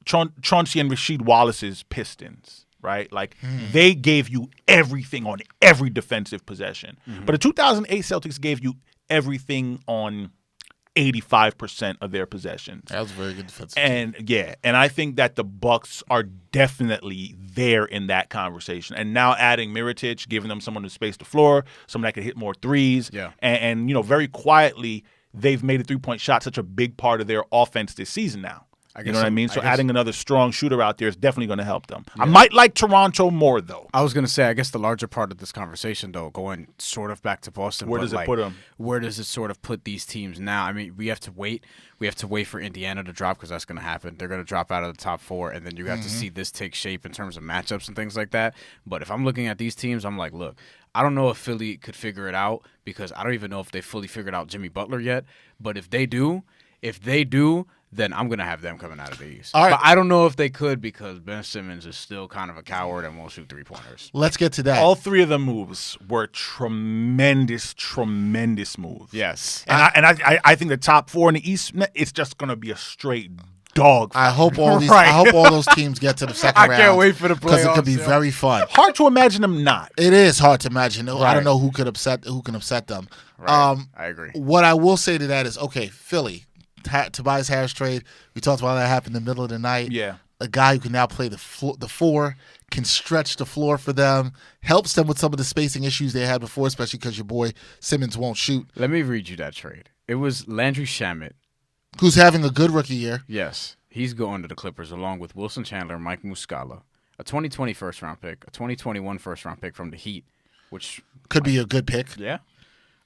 Chauncey and Rasheed Wallace's Pistons, right? Like, they gave you everything on every defensive possession. But the 2008 Celtics gave you everything on 85% of their possessions. That was a very good defensive team. And I think that the Bucks are definitely there in that conversation. And now adding Mirotic, giving them someone to space the floor, someone that can hit more threes. Yeah. And very quietly, they've made a three-point shot such a big part of their offense this season now. You know what I mean? So adding another strong shooter out there is definitely going to help them. Yeah. I might like Toronto more, though. I was going to say, I guess the larger part of this conversation, though, going sort of back to Boston. Where does it put them? Where does it sort of put these teams now? I mean, we have to wait. We have to wait for Indiana to drop, because that's going to happen. They're going to drop out of the top 4, and then you have to see this take shape in terms of matchups and things like that. But if I'm looking at these teams, I'm like, look, I don't know if Philly could figure it out, because I don't even know if they fully figured out Jimmy Butler yet. But if they do, then I'm going to have them coming out of the East. All right. But I don't know if they could, because Ben Simmons is still kind of a coward and won't shoot three-pointers. Let's get to that. All 3 of the moves were tremendous moves. Yes. And I think the top 4 in the East, it's just going to be a straight dog. I hope all those teams get to the second round. I can't wait for the playoffs. Because it could be very fun. Hard to imagine them not. It is hard to imagine. Right. I don't know who can upset them. Right. I agree. What I will say to that is, okay, Philly, Tobias Harris trade. We talked about that happened in the middle of the night. Yeah. A guy who can now play the 4, can stretch the floor for them, helps them with some of the spacing issues they had before, especially because your boy Simmons won't shoot. Let me read you that trade. It was Landry Shamet. Who's having a good rookie year. Yes. He's going to the Clippers along with Wilson Chandler, Mike Muscala, a 2020 first-round pick, a 2021 first-round pick from the Heat, which could be a good pick. Yeah.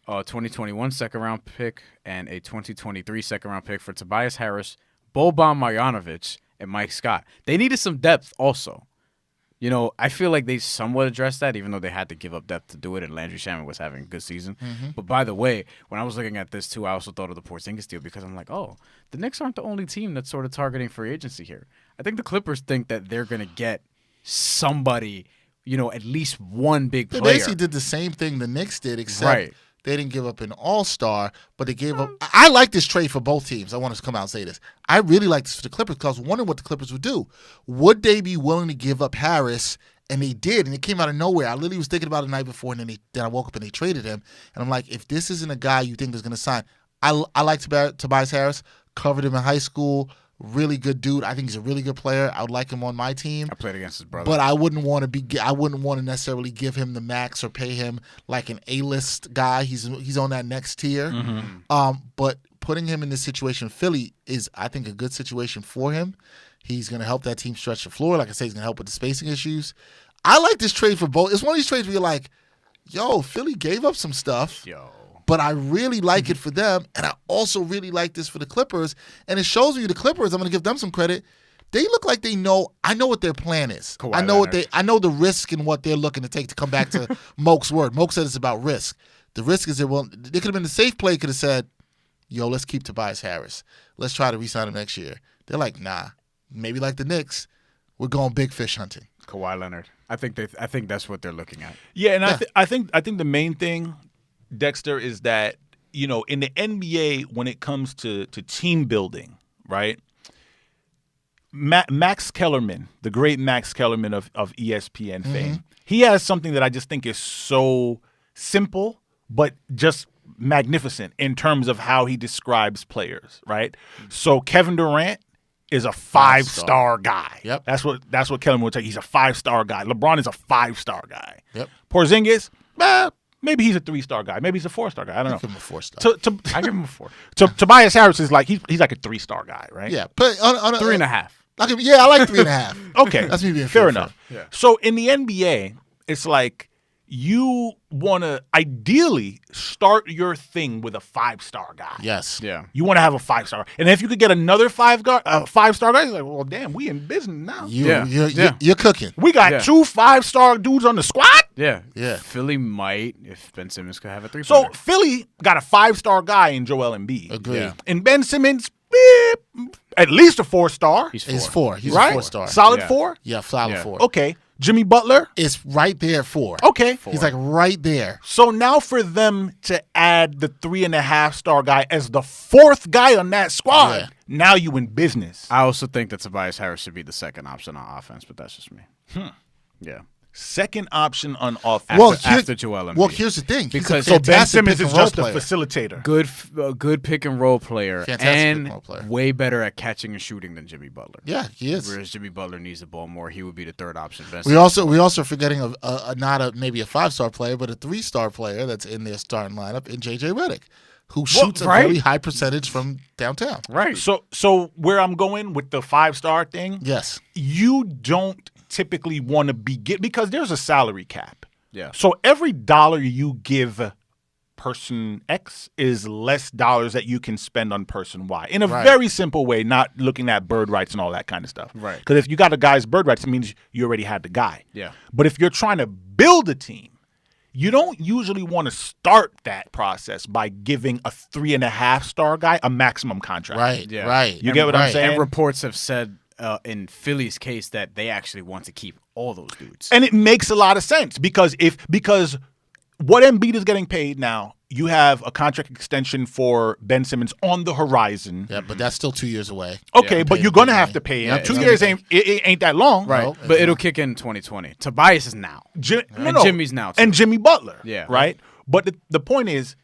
A 2021 second-round pick and a 2023 second-round pick for Tobias Harris, Boban Marjanovic, and Mike Scott. They needed some depth also. You know, I feel like they somewhat addressed that, even though they had to give up depth to do it, and Landry Shamet was having a good season. Mm-hmm. But by the way, when I was looking at this, too, I also thought of the Porzingis deal because I'm like, oh, the Knicks aren't the only team that's sort of targeting free agency here. I think the Clippers think that they're going to get somebody, you know, at least one big player. They basically did the same thing the Knicks did, except they didn't give up an all-star, but they gave up. I like this trade for both teams. I want to come out and say this. I really like this for the Clippers because I was wondering what the Clippers would do. Would they be willing to give up Harris? And they did, and it came out of nowhere. I literally was thinking about it the night before, and then I woke up and they traded him. And I'm like, if this isn't a guy you think is going to sign, I like Tobias Harris. Covered him in high school. Really good dude. I think he's a really good player. I would like him on my team. I played against his brother, but I wouldn't want to necessarily give him the max or pay him like an A-list guy. He's on that next tier. Mm-hmm. But putting him in this situation, Philly is, I think, a good situation for him. He's going to help that team stretch the floor. Like I say, he's going to help with the spacing issues. I like this trade for both. It's one of these trades where you're like, yo, Philly gave up some stuff. But I really like it for them, and I also really like this for the Clippers. And it shows you the Clippers, I'm going to give them some credit. They look like they know. I know what their plan is. I know the risk and what they're looking to take to come back to Moke's word. Moke said it's about risk. The risk is they could have been the safe play. Could have said, yo, let's keep Tobias Harris. Let's try to re-sign him next year. They're like, nah. Maybe like the Knicks, we're going big fish hunting. Kawhi Leonard. I think that's what they're looking at. Yeah, and I think the main thing, Dexter, is that, you know, in the NBA, when it comes to team building, right? Max Kellerman, the great Max Kellerman of ESPN fame, he has something that I just think is so simple, but just magnificent in terms of how he describes players, right? So Kevin Durant is a 5-star guy. Yep. That's what Kellerman would say. He's a 5-star guy. LeBron is a 5-star guy. Yep. Porzingis, maybe he's a 3-star guy. Maybe he's a 4-star guy. I don't know. Give him a 4-star. I give him a 4. Tobias Harris is like he's like a 3-star guy, right? Yeah, but on 3.5. I like 3.5. Okay, that's me being fair enough. Yeah. So in the NBA, it's like you want to ideally start your thing with a 5-star guy. Yes. Yeah. You want to have a 5-star, and if you could get another 5-star guy, you're like, well, damn, we in business now. You're cooking. We got 2 5-star dudes on the squad. Yeah. Yeah. Philly might, if Ben Simmons could have a 3-pointer. So Philly got a 5-star guy in Joel Embiid. Agreed. Yeah. And Ben Simmons, at least a 4-star. He's 4. He's right? a 4-star. Solid 4? Yeah, solid 4. Okay. Jimmy Butler is right there 4. Okay. 4. He's like right there. So now for them to add the 3.5-star guy as the 4th guy on that squad, now you in business. I also think that Tobias Harris should be the second option on offense, but that's just me. Yeah. Second option on offense after Joel Embiid. Well, here's the thing. Because so Ben Simmons is just a facilitator. Good pick and roll player. Fantastic and pick and roll player. Way better at catching and shooting than Jimmy Butler. Yeah, he is. Whereas Jimmy Butler needs the ball more, he would be the third option. We also forgetting of not maybe a 5-star player, but a 3-star player that's in their starting lineup in JJ Redick, who shoots a very high percentage from downtown. Right. So where I'm going with the 5-star thing, yes, you don't typically want to because there's a salary cap. Yeah. So every dollar you give person X is less dollars that you can spend on person Y in a very simple way, not looking at bird rights and all that kind of stuff. Right. Because if you got a guy's bird rights, it means you already had the guy. Yeah. But if you're trying to build a team, you don't usually want to start that process by giving a 3.5-star guy a maximum contract. Right. Yeah. Right. You get what I'm saying? And reports have said in Philly's case that they actually want to keep all those dudes. And it makes a lot of sense because what Embiid is getting paid now, you have a contract extension for Ben Simmons on the horizon. Yeah, but that's still 2 years away. Okay, but you're going to have to pay him. 2 years ain't that long. Right, no, but it'll kick in 2020. Tobias is now. Jimmy's now, too. And Jimmy Butler. Yeah. Right? But the point is,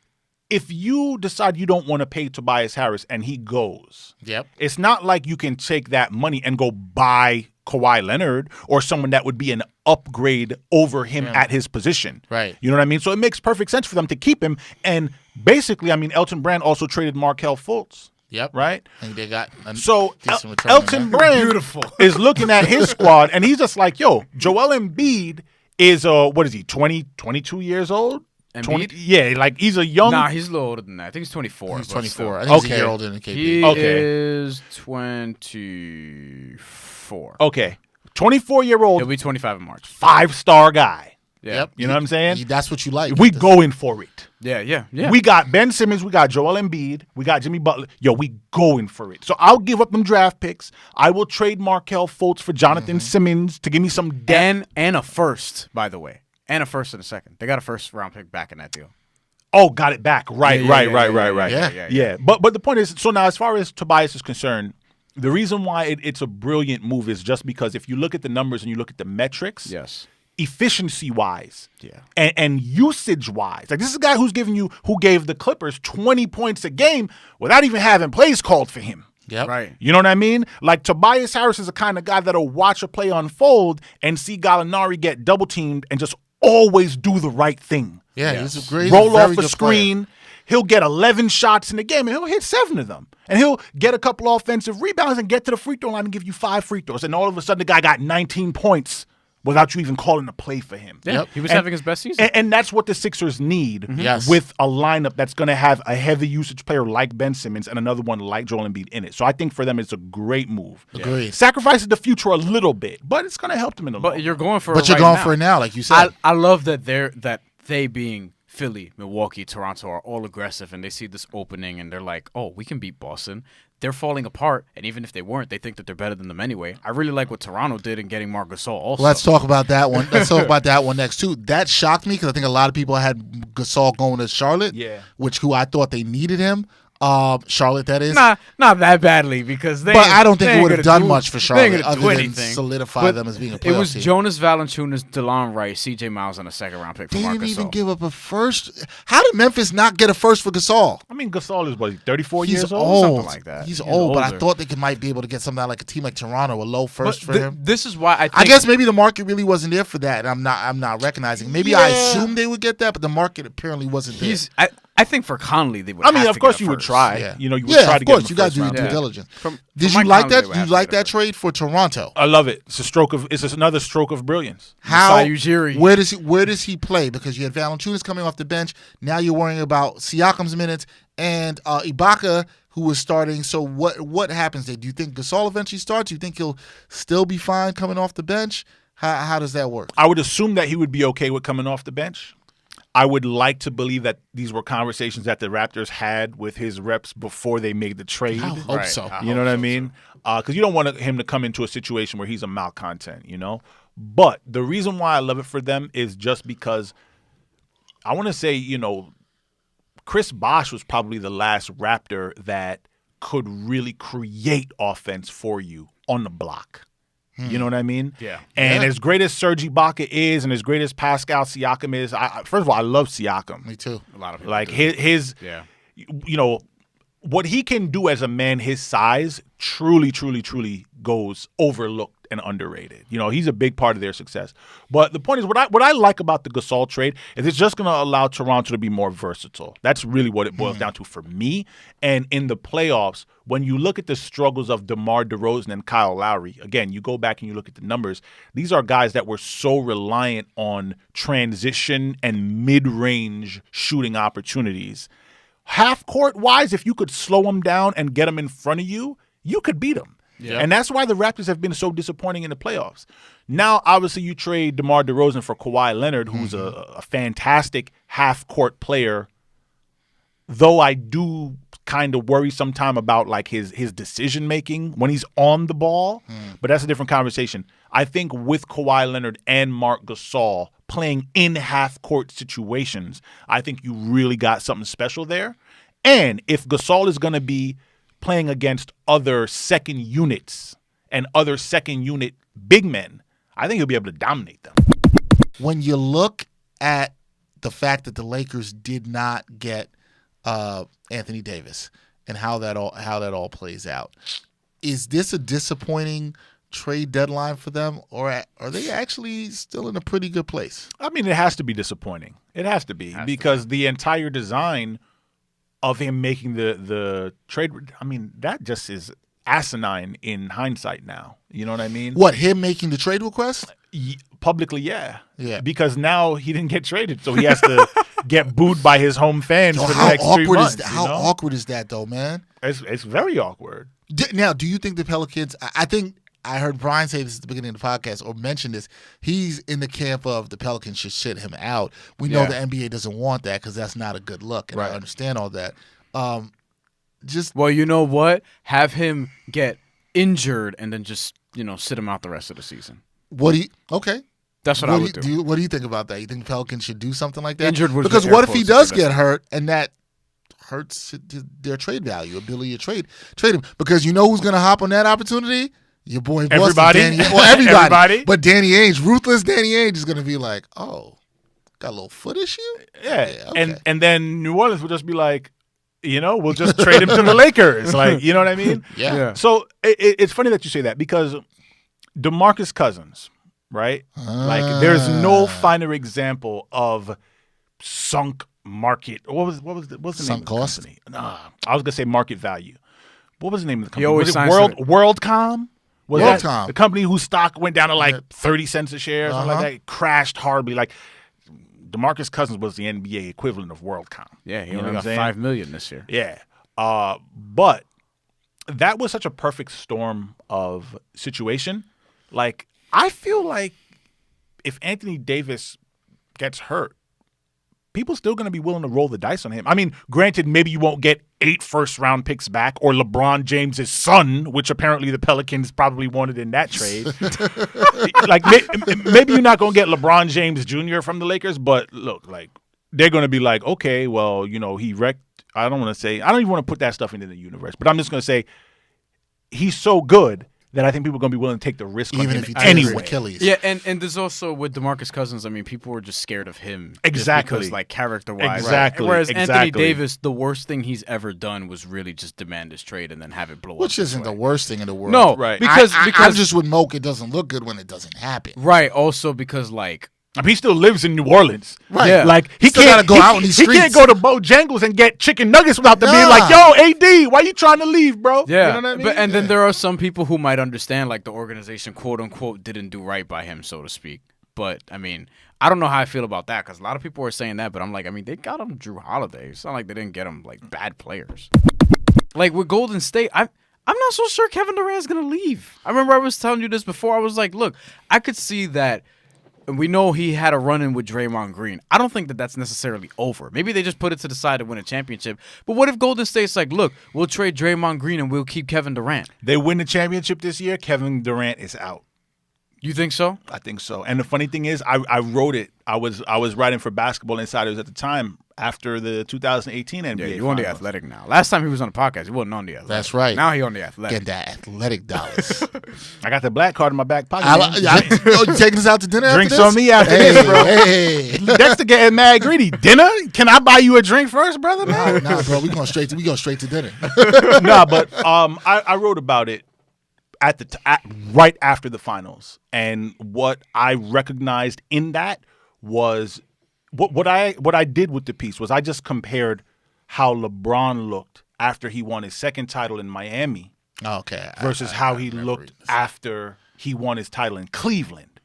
if you decide you don't want to pay Tobias Harris and he goes, it's not like you can take that money and go buy Kawhi Leonard or someone that would be an upgrade over him at his position. Right. You know what I mean? So it makes perfect sense for them to keep him. And basically, I mean, Elton Brand also traded Markelle Fultz. Yep. Right? And they got Elton Brand is looking at his squad, and he's just like, yo, Joel Embiid is, 22 years old? 20, yeah, like he's a young. Nah, he's a little older than that. I think he's 24. He's 24. I think he's a year older than KP. He is 24. Okay, 24-year-old. He'll be 25 in March. 5-star guy. Yeah. Yep. You know what I'm saying? That's what you like. We going for it. Yeah. We got Ben Simmons. We got Joel Embiid. We got Jimmy Butler. Yo, we going for it. So I'll give up them draft picks. I will trade Markelle Fultz for Jonathan Simmons to give me some depth. And a first, by the way. And a first and a second. They got a first-round pick back in that deal. Oh, got it back. Right. Yeah. But the point is, so now as far as Tobias is concerned, the reason why it's a brilliant move is just because if you look at the numbers and you look at the metrics, efficiency-wise and usage-wise, like this is a guy who gave the Clippers 20 points a game without even having plays called for him. Yep. Right. You know what I mean? Like Tobias Harris is the kind of guy that'll watch a play unfold and see Gallinari get double-teamed and just always do the right thing. Yeah, he's a great roll off a screen. He'll get 11 shots in the game, and he'll hit 7 of them. And he'll get a couple offensive rebounds and get to the free throw line and give you 5 free throws. And all of a sudden, the guy got 19 points without you even calling a play for him. Yeah, he was having his best season. And that's what the Sixers need with a lineup that's going to have a heavy usage player like Ben Simmons and another one like Joel Embiid in it. So I think for them, it's a great move. Agreed. Sacrifices the future a little bit, but it's going to help them in the long run. But you're going for it now, like you said. I love that they being Philly, Milwaukee, Toronto are all aggressive, and they see this opening, and they're like, oh, we can beat Boston. They're falling apart, and even if they weren't, they think that they're better than them anyway. I really like what Toronto did in getting Marc Gasol also. Let's talk about that one. Let's talk about that one next, too. That shocked me because I think a lot of people had Gasol going to Charlotte, who I thought they needed him. Charlotte, that is. Not that badly because but I don't think it would have done much for Charlotte other than solidify them as being a playoff team. It was Jonas Valanciunas, DeLon Wright, C.J. Miles, and a second-round pick for Marc Gasol. They didn't even give up a first. How did Memphis not get a first for Gasol? I mean, Gasol is, 34 years old? Something like that. He's old, but I thought they might be able to get something like a team like Toronto, a low first for him. This is why I guess maybe the market really wasn't there for that, and I'm not recognizing. Maybe I assumed they would get that, but the market apparently wasn't there. I think for Conley, they would. I mean, of course you would try. Yeah. You know, you would try to get him. Of course, you got to do due diligence. Did you Mike like Conley, that? Did you like that trade for Toronto? I love it. It's another stroke of brilliance. How? Where does he play? Because you had Valanciunas coming off the bench. Now you're worrying about Siakam's minutes and Ibaka, who was starting. So what happens there? Do you think Gasol eventually starts? Do you think he'll still be fine coming off the bench? How does that work? I would assume that he would be okay with coming off the bench. I would like to believe that these were conversations that the Raptors had with his reps before they made the trade. I hope so. You know what I mean? Because you don't want him to come into a situation where he's a malcontent, you know? But the reason why I love it for them is just because I want to say, you know, Chris Bosh was probably the last Raptor that could really create offense for you on the block. You know what I mean? Yeah. And as great as Serge Ibaka is and as great as Pascal Siakam is, first of all, I love Siakam. Me too. A lot of people like do. his you know, what he can do as a man his size truly goes overlooked and underrated. You know, he's a big part of their success. But the point is, what I like about the Gasol trade is it's just going to allow Toronto to be more versatile. That's really what it boils down to for me. And in the playoffs, when you look at the struggles of DeMar DeRozan and Kyle Lowry, again, you go back and you look at the numbers, these are guys that were so reliant on transition and mid-range shooting opportunities. Half-court wise, if you could slow them down and get them in front of you, you could beat them. Yeah. And that's why the Raptors have been so disappointing in the playoffs. Now, obviously, you trade DeMar DeRozan for Kawhi Leonard, who's a fantastic half-court player, though I do kind of worry sometime about like his decision making when he's on the ball, but that's a different conversation. I think with Kawhi Leonard and Marc Gasol playing in half-court situations, I think you really got something special there. And if Gasol is going to be playing against other second units and other second unit big men, I think he'll be able to dominate them. When you look at the fact that the Lakers did not get Anthony Davis and how that all plays out, is this a disappointing trade deadline for them, or are they actually still in a pretty good place? I mean, it has to be disappointing. It has to be because the entire design of him making the trade, I mean, that just is asinine in hindsight now. You know what I mean? What, him making the trade request? Publicly, yeah. Yeah. Because now he didn't get traded, so he has to get booed by his home fans for the next 3 months. How awkward is that, though, man? It's very awkward. Now, do you think the Pelicans, I think I heard Brian say this at the beginning of the podcast or mention this, he's in the camp of the Pelicans should shit him out. We know the NBA doesn't want that because that's not a good look, and I understand all that. Well, you know what? Have him get injured and then just, sit him out the rest of the season. Okay. That's what I would do. What do you think about that? You think the Pelicans should do something like that? Injured was because what if he does get hurt and that hurts their trade value, ability to trade him? Because you know who's going to hop on that opportunity? Your boy Boston. Everybody. But Danny Ainge, ruthless Danny Ainge is going to be like, oh, got a little foot issue? Yeah. Okay. And then New Orleans will just be like, we'll just trade him to the Lakers. Like, you know what I mean? Yeah. So it's funny that you say that because DeMarcus Cousins, right? Like, there's no finer example of sunk market. What's the name sunk of the cost? company? Nah, I was gonna say market value. What was the name of the company? He always was it WorldCom? Was WorldCom. the company whose stock went down to like 30 cents a share or something like that? It crashed horribly. Like, DeMarcus Cousins was the NBA equivalent of WorldCom. Yeah, he only got $5 million this year. Yeah. But that was such a perfect storm of situation. Like, I feel like if Anthony Davis gets hurt, people still going to be willing to roll the dice on him. I mean, granted, maybe you won't get 8 first-round picks back or LeBron James' son, which apparently the Pelicans probably wanted in that trade. Like, maybe you're not going to get LeBron James Jr. from the Lakers, but look, like, they're going to be like, okay, well, he wrecked. I don't even want to put that stuff into the universe, but I'm just going to say he's so good that I think people are going to be willing to take the risk even on if him he anyway. Achilles. Yeah, and there's also with DeMarcus Cousins, I mean, people were just scared of him. Exactly. Because, like, character-wise. Exactly. Whereas Anthony Davis, the worst thing he's ever done was really just demand his trade and then have it blow up. Which isn't the worst thing in the world. No, right. Because I'm just with Moke, it doesn't look good when it doesn't happen. Right, also because, like, I mean, he still lives in New Orleans. Right. Yeah. Like, he can't go out in these streets. He can't go to Bojangles and get chicken nuggets without them being like, yo, AD, why you trying to leave, bro? Yeah. You know what I mean? But, and then there are some people who might understand, like, the organization, quote unquote, didn't do right by him, so to speak. But, I mean, I don't know how I feel about that because a lot of people are saying that, but I'm like, I mean, they got him Drew Holiday. It's not like they didn't get him, like, bad players. Like, with Golden State, I'm not so sure Kevin Durant's going to leave. I remember I was telling you this before. I was like, look, I could see that. And we know he had a run-in with Draymond Green. I don't think that that's necessarily over. Maybe they just put it to the side to win a championship. But what if Golden State's like, look, we'll trade Draymond Green and we'll keep Kevin Durant? They win the championship this year, Kevin Durant is out. You think so? I think so. And the funny thing is, I wrote it. I was writing for Basketball Insiders at the time after the 2018 NBA. Yeah, you on The Athletic now. Last time he was on the podcast, he wasn't on The Athletic. That's right. Now he on The Athletic. Get that athletic dollars. I got the black card in my back pocket. You taking us out to dinner Drinks after this? on me after this, bro. Hey. Dexter getting mad greedy. Dinner? Can I buy you a drink first, brother? Man? Nah, bro. We going straight to dinner. Nah, but I wrote about it right after the finals, and what I recognized in that was what I did with the piece was I just compared how LeBron looked after he won his second title in Miami, versus how he looked after he won his title in Cleveland,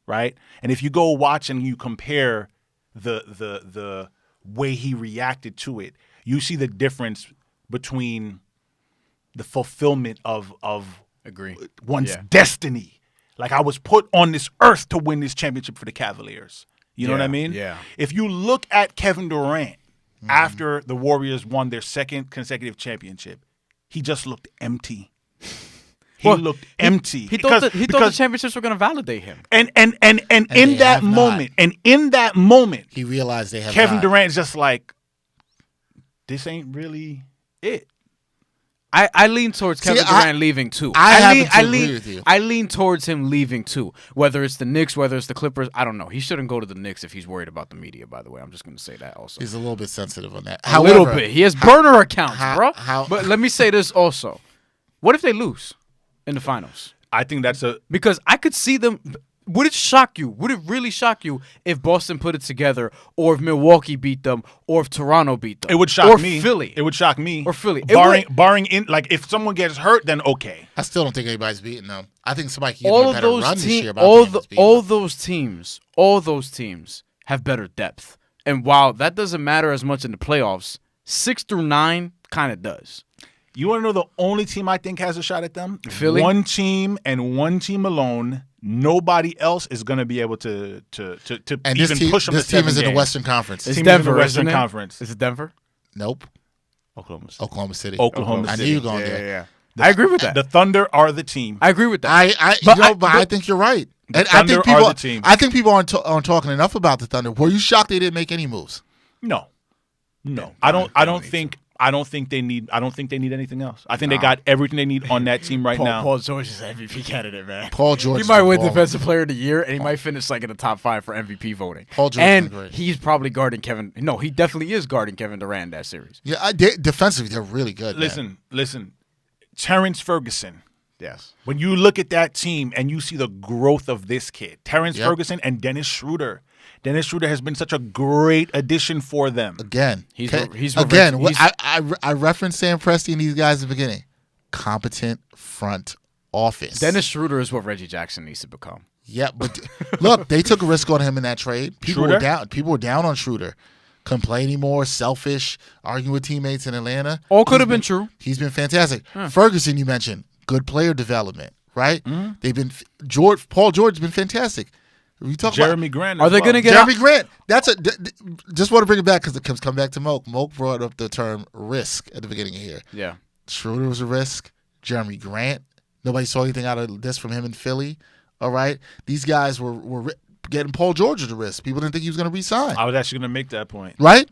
right? And if you go watch and you compare the way he reacted to it, you see the difference between the fulfillment of one's destiny. Like, I was put on this earth to win this championship for the Cavaliers. You know what I mean? Yeah. If you look at Kevin Durant after the Warriors won their second consecutive championship, he just looked empty. He looked empty. He thought the championships were going to validate him. And in that moment, he realized they have Kevin not. Durant is just like, this ain't really it. I lean towards Kevin Durant leaving too. I lean towards him leaving too. Whether it's the Knicks, whether it's the Clippers, I don't know. He shouldn't go to the Knicks if he's worried about the media, by the way. I'm just going to say that also. He's a little bit sensitive on that. A little bit. He has burner accounts, bro. But let me say this also. What if they lose in the finals? I think that's because I could see them. Would it shock you? Would it really shock you if Boston put it together, or if Milwaukee beat them, or if Toronto beat them? It would shock me. Or Philly. It would shock me. Or Philly. Barring if someone gets hurt, then okay. I still don't think anybody's beating them. I think somebody can give them a better run this year. All those teams have better depth. And while that doesn't matter as much in the playoffs, 6 through 9 kind of does. You want to know the only team I think has a shot at them? Philly. One team and one team alone. Nobody else is going to be able to and even push them. This to team is in the games. Western Conference. It's Denver, Western Conference. Is it Denver? Nope. Oklahoma City. Oklahoma City. I knew you were going there. Yeah. I agree with that. The Thunder are the team. I agree with that. I think you're right. And I think people are the team. I think people aren't talking enough about the Thunder. Were you shocked they didn't make any moves? No. I don't think they need anything else. I think they got everything they need on that team now. Paul George is an MVP candidate, man. Paul George. He might win Defensive Player of the Year, and he might finish like in the top 5 for MVP voting. Paul George, and he's probably guarding Kevin. No, he definitely is guarding Kevin Durant in that series. Yeah, defensively they're really good. Listen, Terrence Ferguson. Yes. When you look at that team and you see the growth of this kid, Terrence Ferguson and Dennis Schroeder. Dennis Schroeder has been such a great addition for them. Again, I referenced Sam Presti and these guys at the beginning. Competent front office. Dennis Schroeder is what Reggie Jackson needs to become. Yeah, but look, they took a risk on him in that trade. People were down on Schroeder. Couldn't play anymore, selfish, arguing with teammates in Atlanta. All could have been true. He's been fantastic. Ferguson, you mentioned, good player development, right? Mm-hmm. Paul George has been fantastic. We talk Jeremy Grant. Are they going to get Jeremy Grant? Just want to bring it back because it comes back to Moke. Moke brought up the term risk at the beginning of here. Yeah, Schroeder was a risk. Jeremy Grant. Nobody saw anything out of this from him in Philly. All right, these guys were getting Paul George at the risk. People didn't think he was going to re-sign. I was actually going to make that point. Right.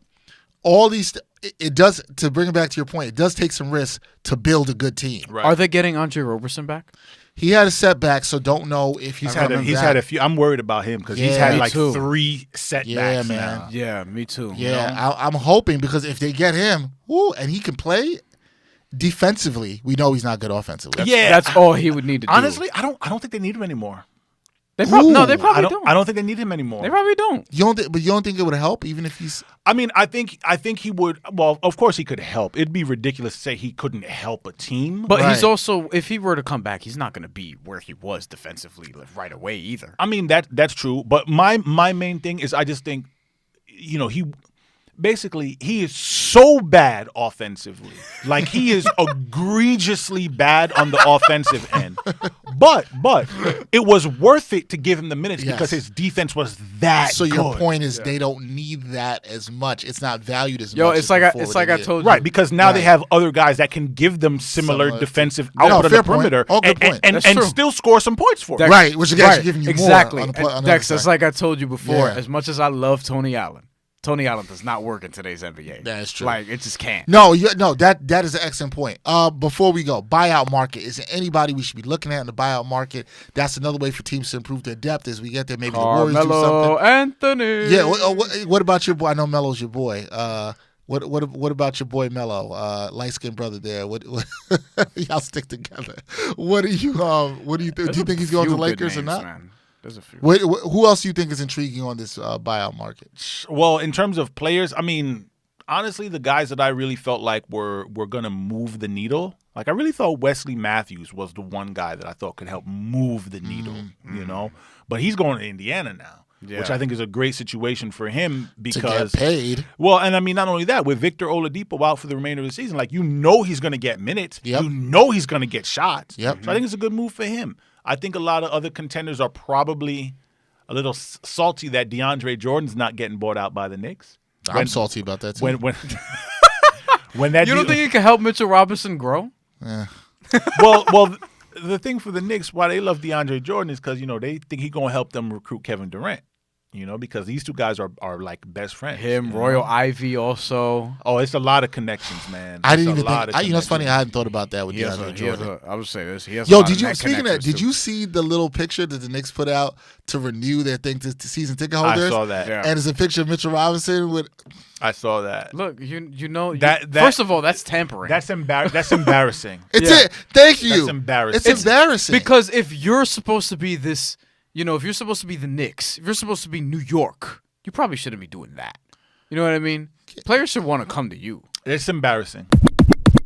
All these, it does, to bring it back to your point, it does take some risks to build a good team. Right. Are they getting Andre Roberson back? He had a setback, so don't know if he's had a few. I'm worried about him because he's had like 3 setbacks now. Yeah, me too. Yeah, I'm hoping because if they get him, and he can play defensively, we know he's not good offensively. That's all he would need to do. Honestly, I don't think they need him anymore. They probably don't. I don't think they need him anymore. They probably don't. You don't think it would help even if he's? I mean, I think he would. Well, of course he could help. It'd be ridiculous to say he couldn't help a team. But he's also, if he were to come back, he's not going to be where he was defensively right away either. I mean that's true. But my main thing is I just think, he is so bad offensively. Like he is egregiously bad on the offensive end. But it was worth it to give him the minutes because his defense was that So good. Your point is they don't need that as much. It's not valued as much. It's like I told you. Right, because now they have other guys that can give them similar defensive output on the perimeter and still score some points for them. Right, which is actually giving you exactly. more. On Dex, that's like I told you before. As much as I love Tony Allen does not work in today's NBA. That is true. Like, it just can't. No, that is an excellent point. Before we go, buyout market. Is there anybody we should be looking at in the buyout market? That's another way for teams to improve their depth as we get there. Maybe the Warriors do something. Anthony. Yeah. What about your boy? I know Melo's your boy. What about your boy Melo? Light-skinned brother there. What y'all stick together. What do you think? Do you think he's going to the Lakers or not? Man. There's a few. Who else do you think is intriguing on this buyout market? Well, in terms of players, I mean, honestly, the guys that I really felt like were going to move the needle, like I really thought Wesley Matthews was the one guy that I thought could help move the needle, But he's going to Indiana now, which I think is a great situation for him because to get paid. Well, and I mean, not only that, with Victor Oladipo out for the remainder of the season, like he's going to get minutes. Yep. He's going to get shots. Yep. So I think it's a good move for him. I think a lot of other contenders are probably a little salty that DeAndre Jordan's not getting bought out by the Knicks. I'm salty about that too. When that you don't think it can help Mitchell Robinson grow? Yeah. well, the thing for the Knicks, why they love DeAndre Jordan is because they think he's gonna help them recruit Kevin Durant. Because these two guys are like best friends. Royal Ivy also. Oh, it's a lot of connections, man. I didn't even think. It's funny. I hadn't thought about that with DeAndre Jordan. I would say this. Speaking of that, did you see the little picture that the Knicks put out to renew their thing to season ticket holders? I saw that. Yeah. And it's a picture of Mitchell Robinson with. I saw that. Look, first of all, that's tampering. That's embarrassing. Thank you. That's embarrassing. It's embarrassing because if you're supposed to be this. If you're supposed to be the Knicks, if you're supposed to be New York, you probably shouldn't be doing that. You know what I mean? Players should want to come to you. It's embarrassing.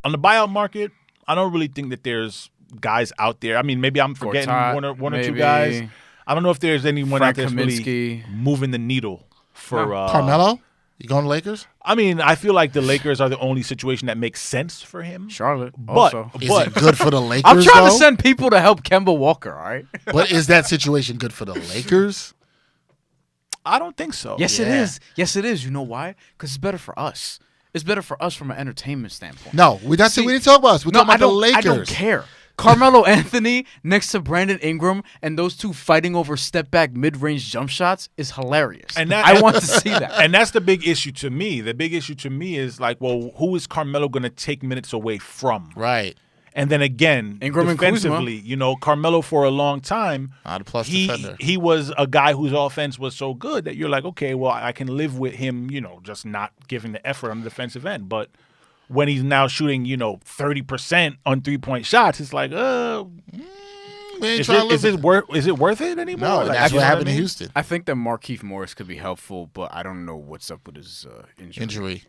On the buyout market, I don't really think that there's guys out there. I mean, maybe I'm forgetting one or two guys. I don't know if there's anyone out there that's really moving the needle for Carmelo. You going to Lakers? I mean, I feel like the Lakers are the only situation that makes sense for him. Charlotte, but is it good for the Lakers? I'm trying to send people to help Kemba Walker. All right, but is that situation good for the Lakers? I don't think so. Yes, it is. Yes, it is. You know why? Because it's better for us. It's better for us from an entertainment standpoint. No, we didn't talk about us. We're talking about the Lakers. I don't care. Carmelo Anthony next to Brandon Ingram and those two fighting over step-back mid-range jump shots is hilarious. And I want to see that. And that's the big issue to me. The big issue to me is like, well, who is Carmelo going to take minutes away from? Right. And then again, Ingram defensively, Carmelo for a long time, he was a guy whose offense was so good that you're like, okay, well, I can live with him, just not giving the effort on the defensive end. But when he's now shooting, 30% on 3-point shots, it's like, is it worth it anymore? No, that's what happened in Houston. I think that Markieff Morris could be helpful, but I don't know what's up with his injury.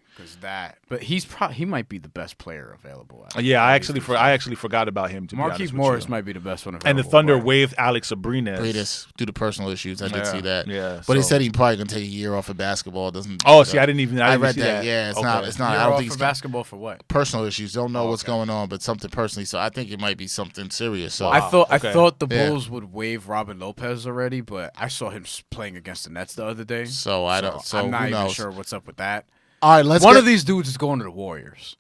But he might be the best player available. Yeah, I actually forgot about him. To Markieff Morris might be the best one available. And the Thunder waived Alex Abrines due to personal issues. I did see that. Yeah, but he said he probably gonna take a year off of basketball. I didn't even. I read see that. Yeah, it's not. I don't think for basketball for what? Personal issues. Don't know what's going on, but something personally. So I think it might be something serious. So I thought the Bulls would waive Robin Lopez already, but I saw him playing against the Nets the other day. So I don't. So I'm not even sure what's up with that. All right, One of these dudes is going to the Warriors.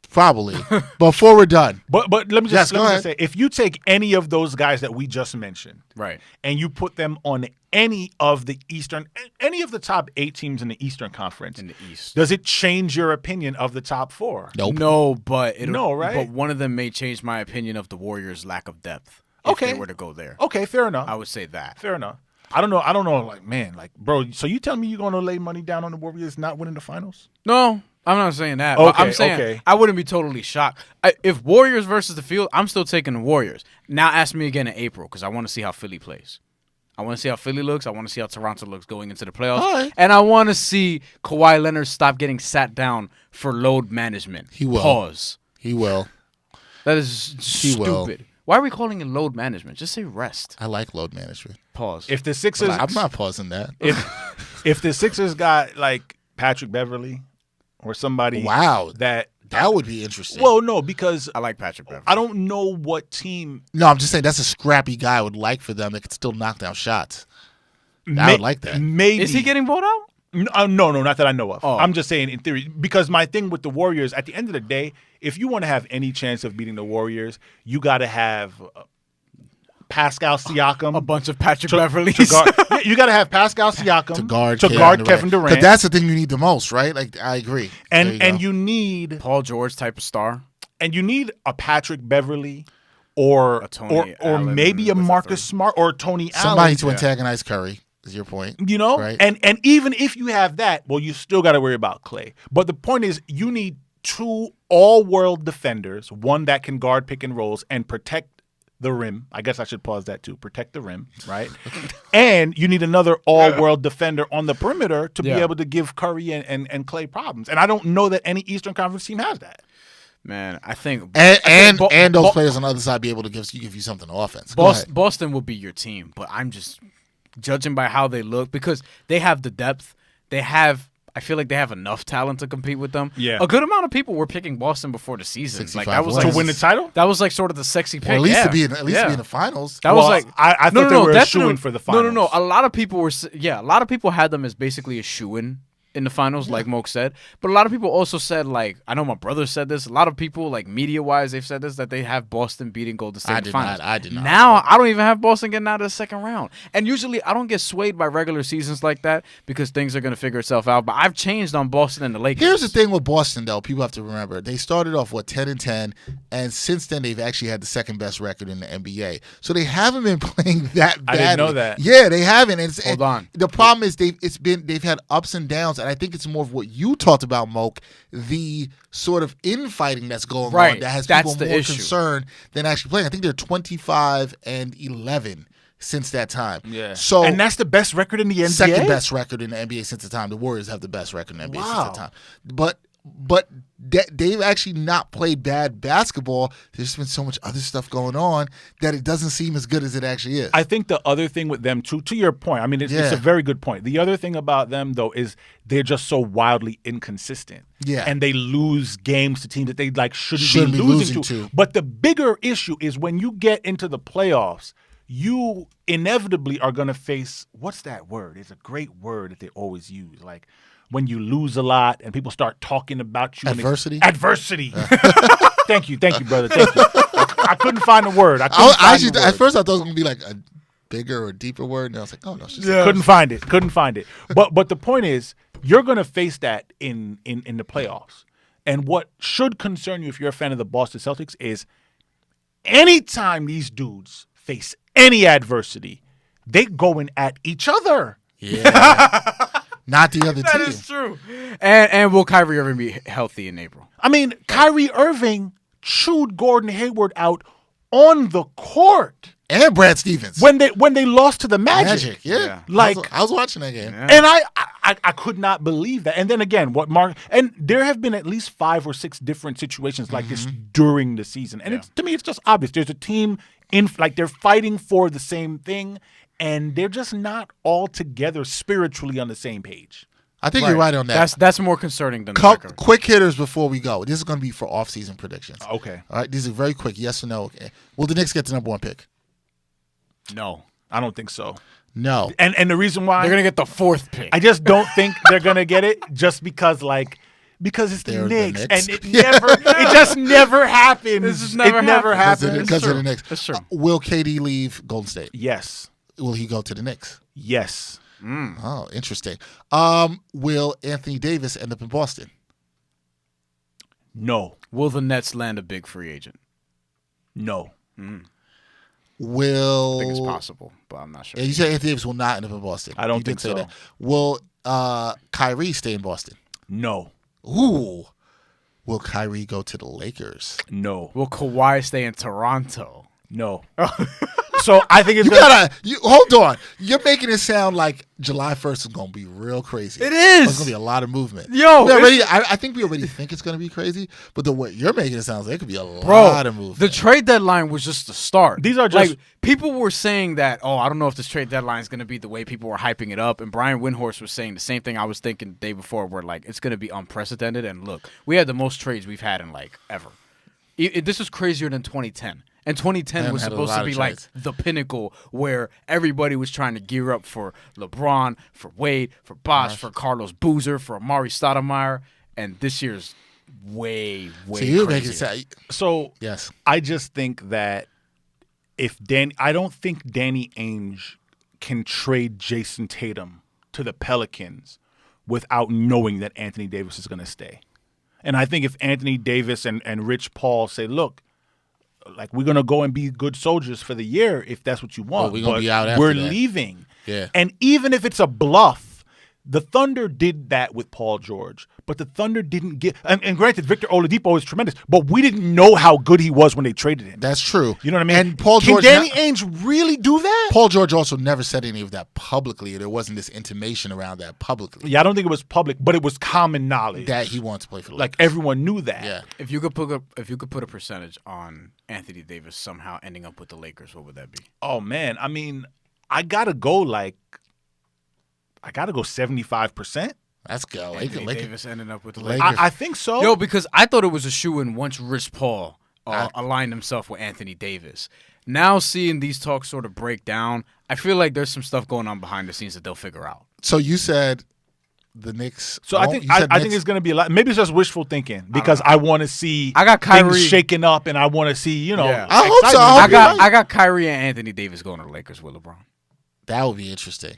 Probably. Before we're done. But let me just say, if you take any of those guys that we just mentioned, right, and you put them on any of the top 8 teams in the Eastern Conference, in the East, does it change your opinion of the top 4? Nope. No, but right? But one of them may change my opinion of the Warriors' lack of depth. If they were to go there. Okay, fair enough. I would say that. Fair enough. I don't know. Like, man, like, bro. So you tell me you're going to lay money down on the Warriors not winning the finals? No, I'm not saying that. Okay, but I'm saying I wouldn't be totally shocked if Warriors versus the field. I'm still taking the Warriors. Now ask me again in April because I want to see how Philly plays. I want to see how Philly looks. I want to see how Toronto looks going into the playoffs. Right. And I want to see Kawhi Leonard stop getting sat down for load management. He will. Pause. He will. That is stupid. Why are we calling it load management? Just say rest. I like load management. Pause. If the Sixers, I'm not pausing that. If the Sixers got like Patrick Beverly or somebody, that would be interesting. Well, no, because I like Patrick Beverly. I don't know what team. No, I'm just saying that's a scrappy guy I would like for them that could still knock down shots. I would like that. Maybe is he getting bought out? No, not that I know of. Oh. I'm just saying in theory because my thing with the Warriors, at the end of the day, if you want to have any chance of beating the Warriors, you got to have Pascal Siakam, a bunch of Patrick Beverleys. You got to have Pascal Siakam to guard Kevin Durant. But that's the thing you need the most, right? Like I agree. And you need Paul George type of star, and you need a Patrick Beverly or maybe a Marcus Smart or Tony Allen. Somebody to antagonize Curry. Is your point? Right? And even if you have that, well, you still got to worry about Clay. But the point is, you need 2 all-world defenders, one that can guard pick and rolls and protect the rim. I guess I should pause that too. Protect the rim, right? And you need another all-world defender on the perimeter to be able to give Curry and Clay problems. And I don't know that any Eastern Conference team has that. Man, I think and those players on the other side be able to give you something on offense. Boston will be your team, but I'm just judging by how they look because they have the depth. I feel like they have enough talent to compete with them. Yeah. A good amount of people were picking Boston before the season. Like that was to win the title? That was like sort of the sexy pick. Well, at least to be in the finals. That was like I thought they were a shoo-in for the finals. No. A lot of people were a lot of people had them as basically a shoo-in in the finals, like Moke said. But a lot of people also said, like, I know my brother said this. A lot of people, like, media-wise, they've said this, that they have Boston beating Golden State in the finals. I did not. Now, I don't even have Boston getting out of the second round. And usually, I don't get swayed by regular seasons like that because things are going to figure itself out. But I've changed on Boston and the Lakers. Here's the thing with Boston, though. People have to remember. They started off, 10-10, and since then, they've actually had the second-best record in the NBA. So they haven't been playing that badly. I didn't know that. Yeah, they haven't. Hold on. The problem is they've had ups and downs, and I think it's more of what you talked about, Moke, the sort of infighting that's going on that has people more concerned than actually playing. I think they're 25-11 since that time. Yeah. So and that's the best record in the NBA? Second best record in the NBA since the time. The Warriors have the best record in the NBA since that time. But they've actually not played bad basketball. There's just been so much other stuff going on that it doesn't seem as good as it actually is. I think the other thing with them, too, to your point, I mean, it's a very good point. The other thing about them, though, is they're just so wildly inconsistent. Yeah. And they lose games to teams that they shouldn't be losing to. But the bigger issue is when you get into the playoffs, you inevitably are going to face, what's that word? It's a great word that they always use, like, when you lose a lot and people start talking about you. Adversity? Adversity. Thank you, brother. Thank you. I couldn't find a word. At first, I thought it was going to be like a bigger or deeper word. And I was like, oh, no. It's just Couldn't find it. But the point is, you're going to face that in the playoffs. And what should concern you if you're a fan of the Boston Celtics is anytime these dudes face any adversity, they going at each other. Yeah. Not the other team. That is true. And will Kyrie Irving be healthy in April? I mean, Kyrie Irving chewed Gordon Hayward out on the court. And Brad Stevens. When they lost to the Magic. Yeah. Like, I was watching that game. Yeah. And I could not believe that. And then again, and there have been at least 5 or 6 different situations like this during the season. And to me, it's just obvious. There's a team they're fighting for the same thing. And they're just not all together spiritually on the same page. I think you're right on that. That's more concerning than the record. Quick hitters before we go. This is going to be for off-season predictions. Okay. All right. These are very quick. Yes or no. Okay. Will the Knicks get the number 1 pick? No, I don't think so. No. And the reason why they're going to get the 4th pick. I just don't think they're going to get it just because it's the Knicks. And it just never happens. This just never happens. Because of the Knicks. That's true. Will KD leave Golden State? Yes. Will he go to the Knicks? Yes. Oh, interesting. Will Anthony Davis end up in Boston? No. Will the Nets land a big free agent? No. I think it's possible, but I'm not sure. Yeah, you said Anthony Davis will not end up in Boston. I don't think so. That. Will Kyrie stay in Boston? No. Ooh. Will Kyrie go to the Lakers? No. Will Kawhi stay in Toronto? No. So I think hold on. You're making it sound like July 1st is going to be real crazy. It is. There's going to be a lot of movement. I think we already think it's going to be crazy, but the way you're making it sound like it could be a lot of movement. The trade deadline was just the start. These are just people were saying that, I don't know if this trade deadline is going to be the way people were hyping it up, and Brian Windhorst was saying the same thing I was thinking the day before, where it's going to be unprecedented. And look, we had the most trades we've had in ever. This is crazier than 2010. And 2010 was supposed to be the pinnacle where everybody was trying to gear up for LeBron, for Wade, for Bosh, for Carlos Boozer, for Amari Stoudemire. And this year's way crazier. So yes, I just think that I don't think Danny Ainge can trade Jason Tatum to the Pelicans without knowing that Anthony Davis is going to stay. And I think if Anthony Davis and Rich Paul say, look, we're going to go and be good soldiers for the year if that's what you want. We're going to be out after we're that. leaving. Yeah. And even if it's a bluff, the Thunder did that with Paul George. But the Thunder didn't get – and granted, Victor Oladipo is tremendous, but we didn't know how good he was when they traded him. That's true. You know what I mean? And Paul George – Can Danny Ainge really do that? Paul George also never said any of that publicly. There wasn't this intimation around that publicly. Yeah, I don't think it was public, but it was common knowledge. That he wanted to play for the Lakers. Everyone knew that. Yeah. If you could put a percentage on Anthony Davis somehow ending up with the Lakers, what would that be? Oh, man. I mean, I got to go 75%. Let's go. Davis ending up with the Lakers. I think so. Yo, because I thought it was a shoo-in once Rich Paul aligned himself with Anthony Davis. Now seeing these talks sort of break down, I feel like there's some stuff going on behind the scenes that they'll figure out. So you said the Knicks. So I think it's going to be a lot. Maybe it's just wishful thinking because I want to see things shaking up, and I want to see I hope so. I got Kyrie and Anthony Davis going to the Lakers with LeBron. That would be interesting.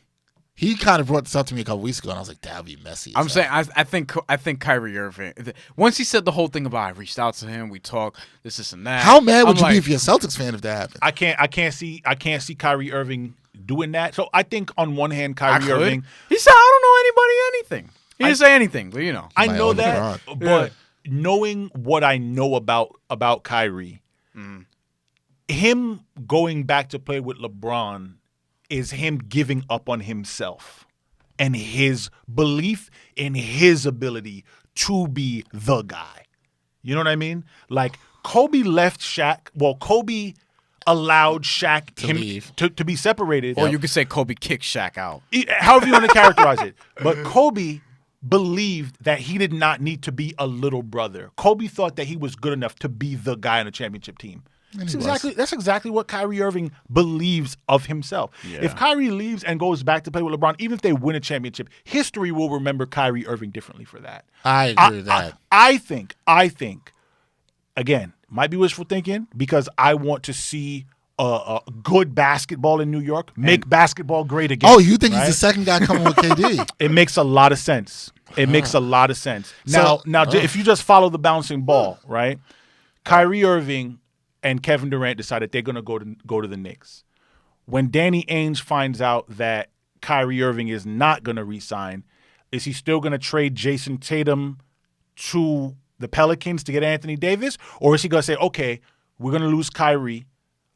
He kind of brought this up to me a couple weeks ago, and I was like, that would be messy. I'm saying I think Kyrie Irving. Once he said the whole thing about I reached out to him, we talked this and that. How mad would you be if you're a Celtics fan if that happened? I can't see Kyrie Irving doing that. So I think on one hand, Kyrie Irving, he said I don't know anybody anything. He didn't say anything, but I know that. But knowing what I know about Kyrie, him going back to play with LeBron is him giving up on himself and his belief in his ability to be the guy. You know what I mean? Like Kobe left Shaq. Well, Kobe allowed Shaq to be separated. Or you could say Kobe kicked Shaq out. However you want to characterize it. But Kobe believed that he did not need to be a little brother. Kobe thought that he was good enough to be the guy on a championship team. That's exactly what Kyrie Irving believes of himself. Yeah. If Kyrie leaves and goes back to play with LeBron, even if they win a championship, history will remember Kyrie Irving differently for that. I agree with that. I think, again, might be wishful thinking because I want to see a good basketball in New York, make basketball great again. Oh, you think he's the second guy coming with KD? It makes a lot of sense. Makes a lot of sense. Now, if you just follow the bouncing ball, right? Kyrie Irving and Kevin Durant decided they're going to go to the Knicks. When Danny Ainge finds out that Kyrie Irving is not going to re-sign, is he still going to trade Jason Tatum to the Pelicans to get Anthony Davis? Or is he going to say, okay, we're going to lose Kyrie.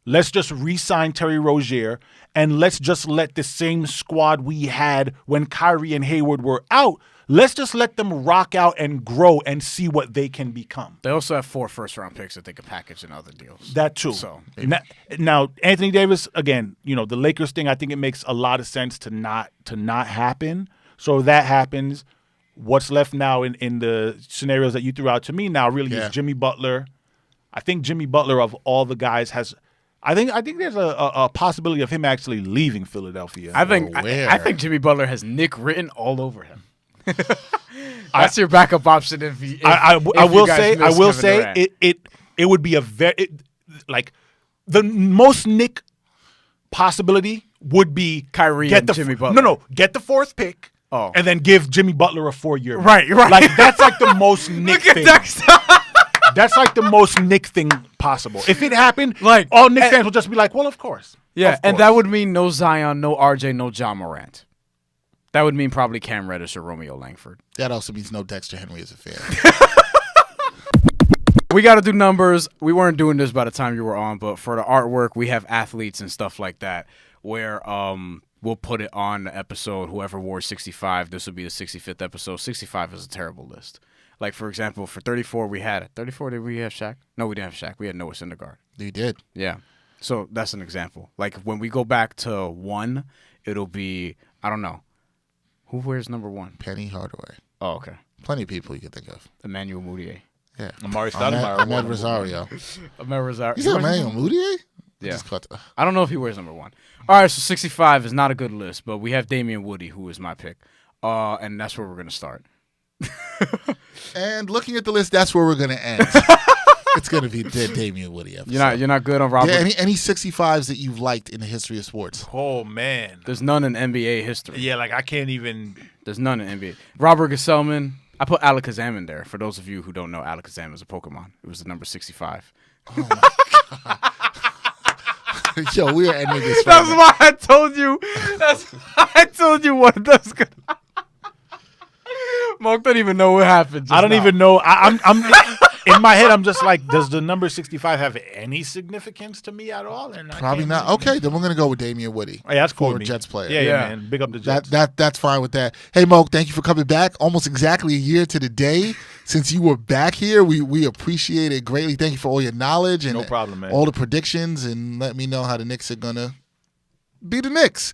Let's just re-sign Terry Rozier, and let's just let the same squad we had when Kyrie and Hayward were out, let's just let them rock out and grow and see what they can become. They also have 4 first-round picks that they could package in other deals. That too. So now Anthony Davis, again, the Lakers thing, I think it makes a lot of sense to not happen. So that happens. What's left now in the scenarios that you threw out to me now really is Jimmy Butler. I think Jimmy Butler of all the guys has – I think there's a possibility of him actually leaving Philadelphia. I think Jimmy Butler has Nick written all over him. That's your backup option. I will say it would be a very the most Nick possibility would be Kyrie and Jimmy Butler. No, get the 4th pick. Oh. And then give Jimmy Butler a 4-year. Right. Like that's like the most Nick thing. That's like the most Nick thing possible. If it happened, all Nick fans will just be like, well, of course. Yeah, and that would mean no Zion, no RJ, no John Morant. That would mean probably Cam Reddish or Romeo Langford. That also means no Dexter Henry as a fan. We got to do numbers. We weren't doing this by the time you were on, but for the artwork, we have athletes and stuff like that where we'll put it on the episode. Whoever wore 65, this will be the 65th episode. 65 is a terrible list. Like, for example, for 34, we had 34, did we have Shaq? No, we didn't have Shaq. We had Noah Syndergaard. You did. Yeah. So that's an example. Like, when we go back to 1, it'll be, I don't know. Who wears number 1? Penny Hardaway. Oh, okay. Plenty of people you can think of. Emmanuel Mudiay. Yeah. Amari Stoudemire. Ahmed Rosario. Ahmed Rosario. You said Emmanuel Mudiay? Yeah. I don't know if he wears number 1. All right, so 65 is not a good list, but we have Damian Woody, who is my pick. And that's where we're going to start. And looking at the list, that's where we're going to end. It's going to be the Damian Woody episode. You're not good on Robert. Yeah, any 65s that you've liked in the history of sports? Oh man, there's none in NBA history. Yeah, like I can't even. There's none in NBA. Robert Gesellman. I put Alakazam in there. For those of you who don't know, Alakazam is a Pokemon. It was the number 65. Oh my God. Yo, we are ending this. That's why I told you. I told you what that's gonna. Moke don't even know what happened. I don't even know. I'm in my head. I'm just like, does the number 65 have any significance to me at all? And probably not. Okay, then we're gonna go with Damian Woody. Hey, that's cool. For Jets player. Yeah, man. Big up the Jets. That's fine with that. Hey, Moke, thank you for coming back. Almost exactly a year to the day since you were back here. We appreciate it greatly. Thank you for all your knowledge and no problem, man. All the predictions, and let me know how the Knicks are gonna be the Knicks.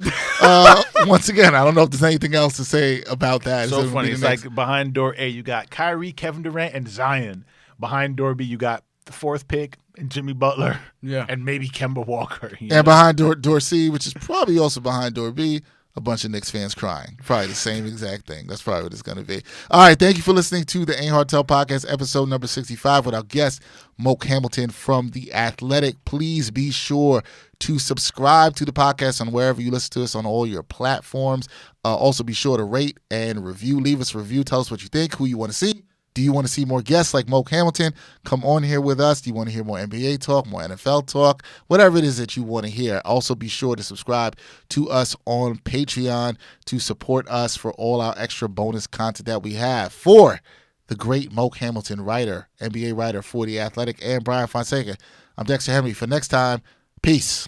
Once again, I don't know if there's anything else to say about that. So funny. It's like behind door A, you got Kyrie, Kevin Durant, and Zion. Behind door B, you got the 4th pick and Jimmy Butler. Yeah. And maybe Kemba Walker. And behind door C, which is probably also behind door B, a bunch of Knicks fans crying. Probably the same exact thing. That's probably what it's going to be. All right, thank you for listening to the Ain't Hard to Tell Podcast, episode number 65 with our guest, Moke Hamilton from The Athletic. Please be sure to subscribe to the podcast on wherever you listen to us on all your platforms. Also, be sure to rate and review. Leave us a review. Tell us what you think, who you want to see. Do you want to see more guests like Moke Hamilton? Come on here with us. Do you want to hear more NBA talk, more NFL talk, whatever it is that you want to hear? Also, be sure to subscribe to us on Patreon to support us for all our extra bonus content that we have. For the great Moke Hamilton, writer, NBA writer for The Athletic, and Brian Fonseca, I'm Dexter Henry. For next time, peace.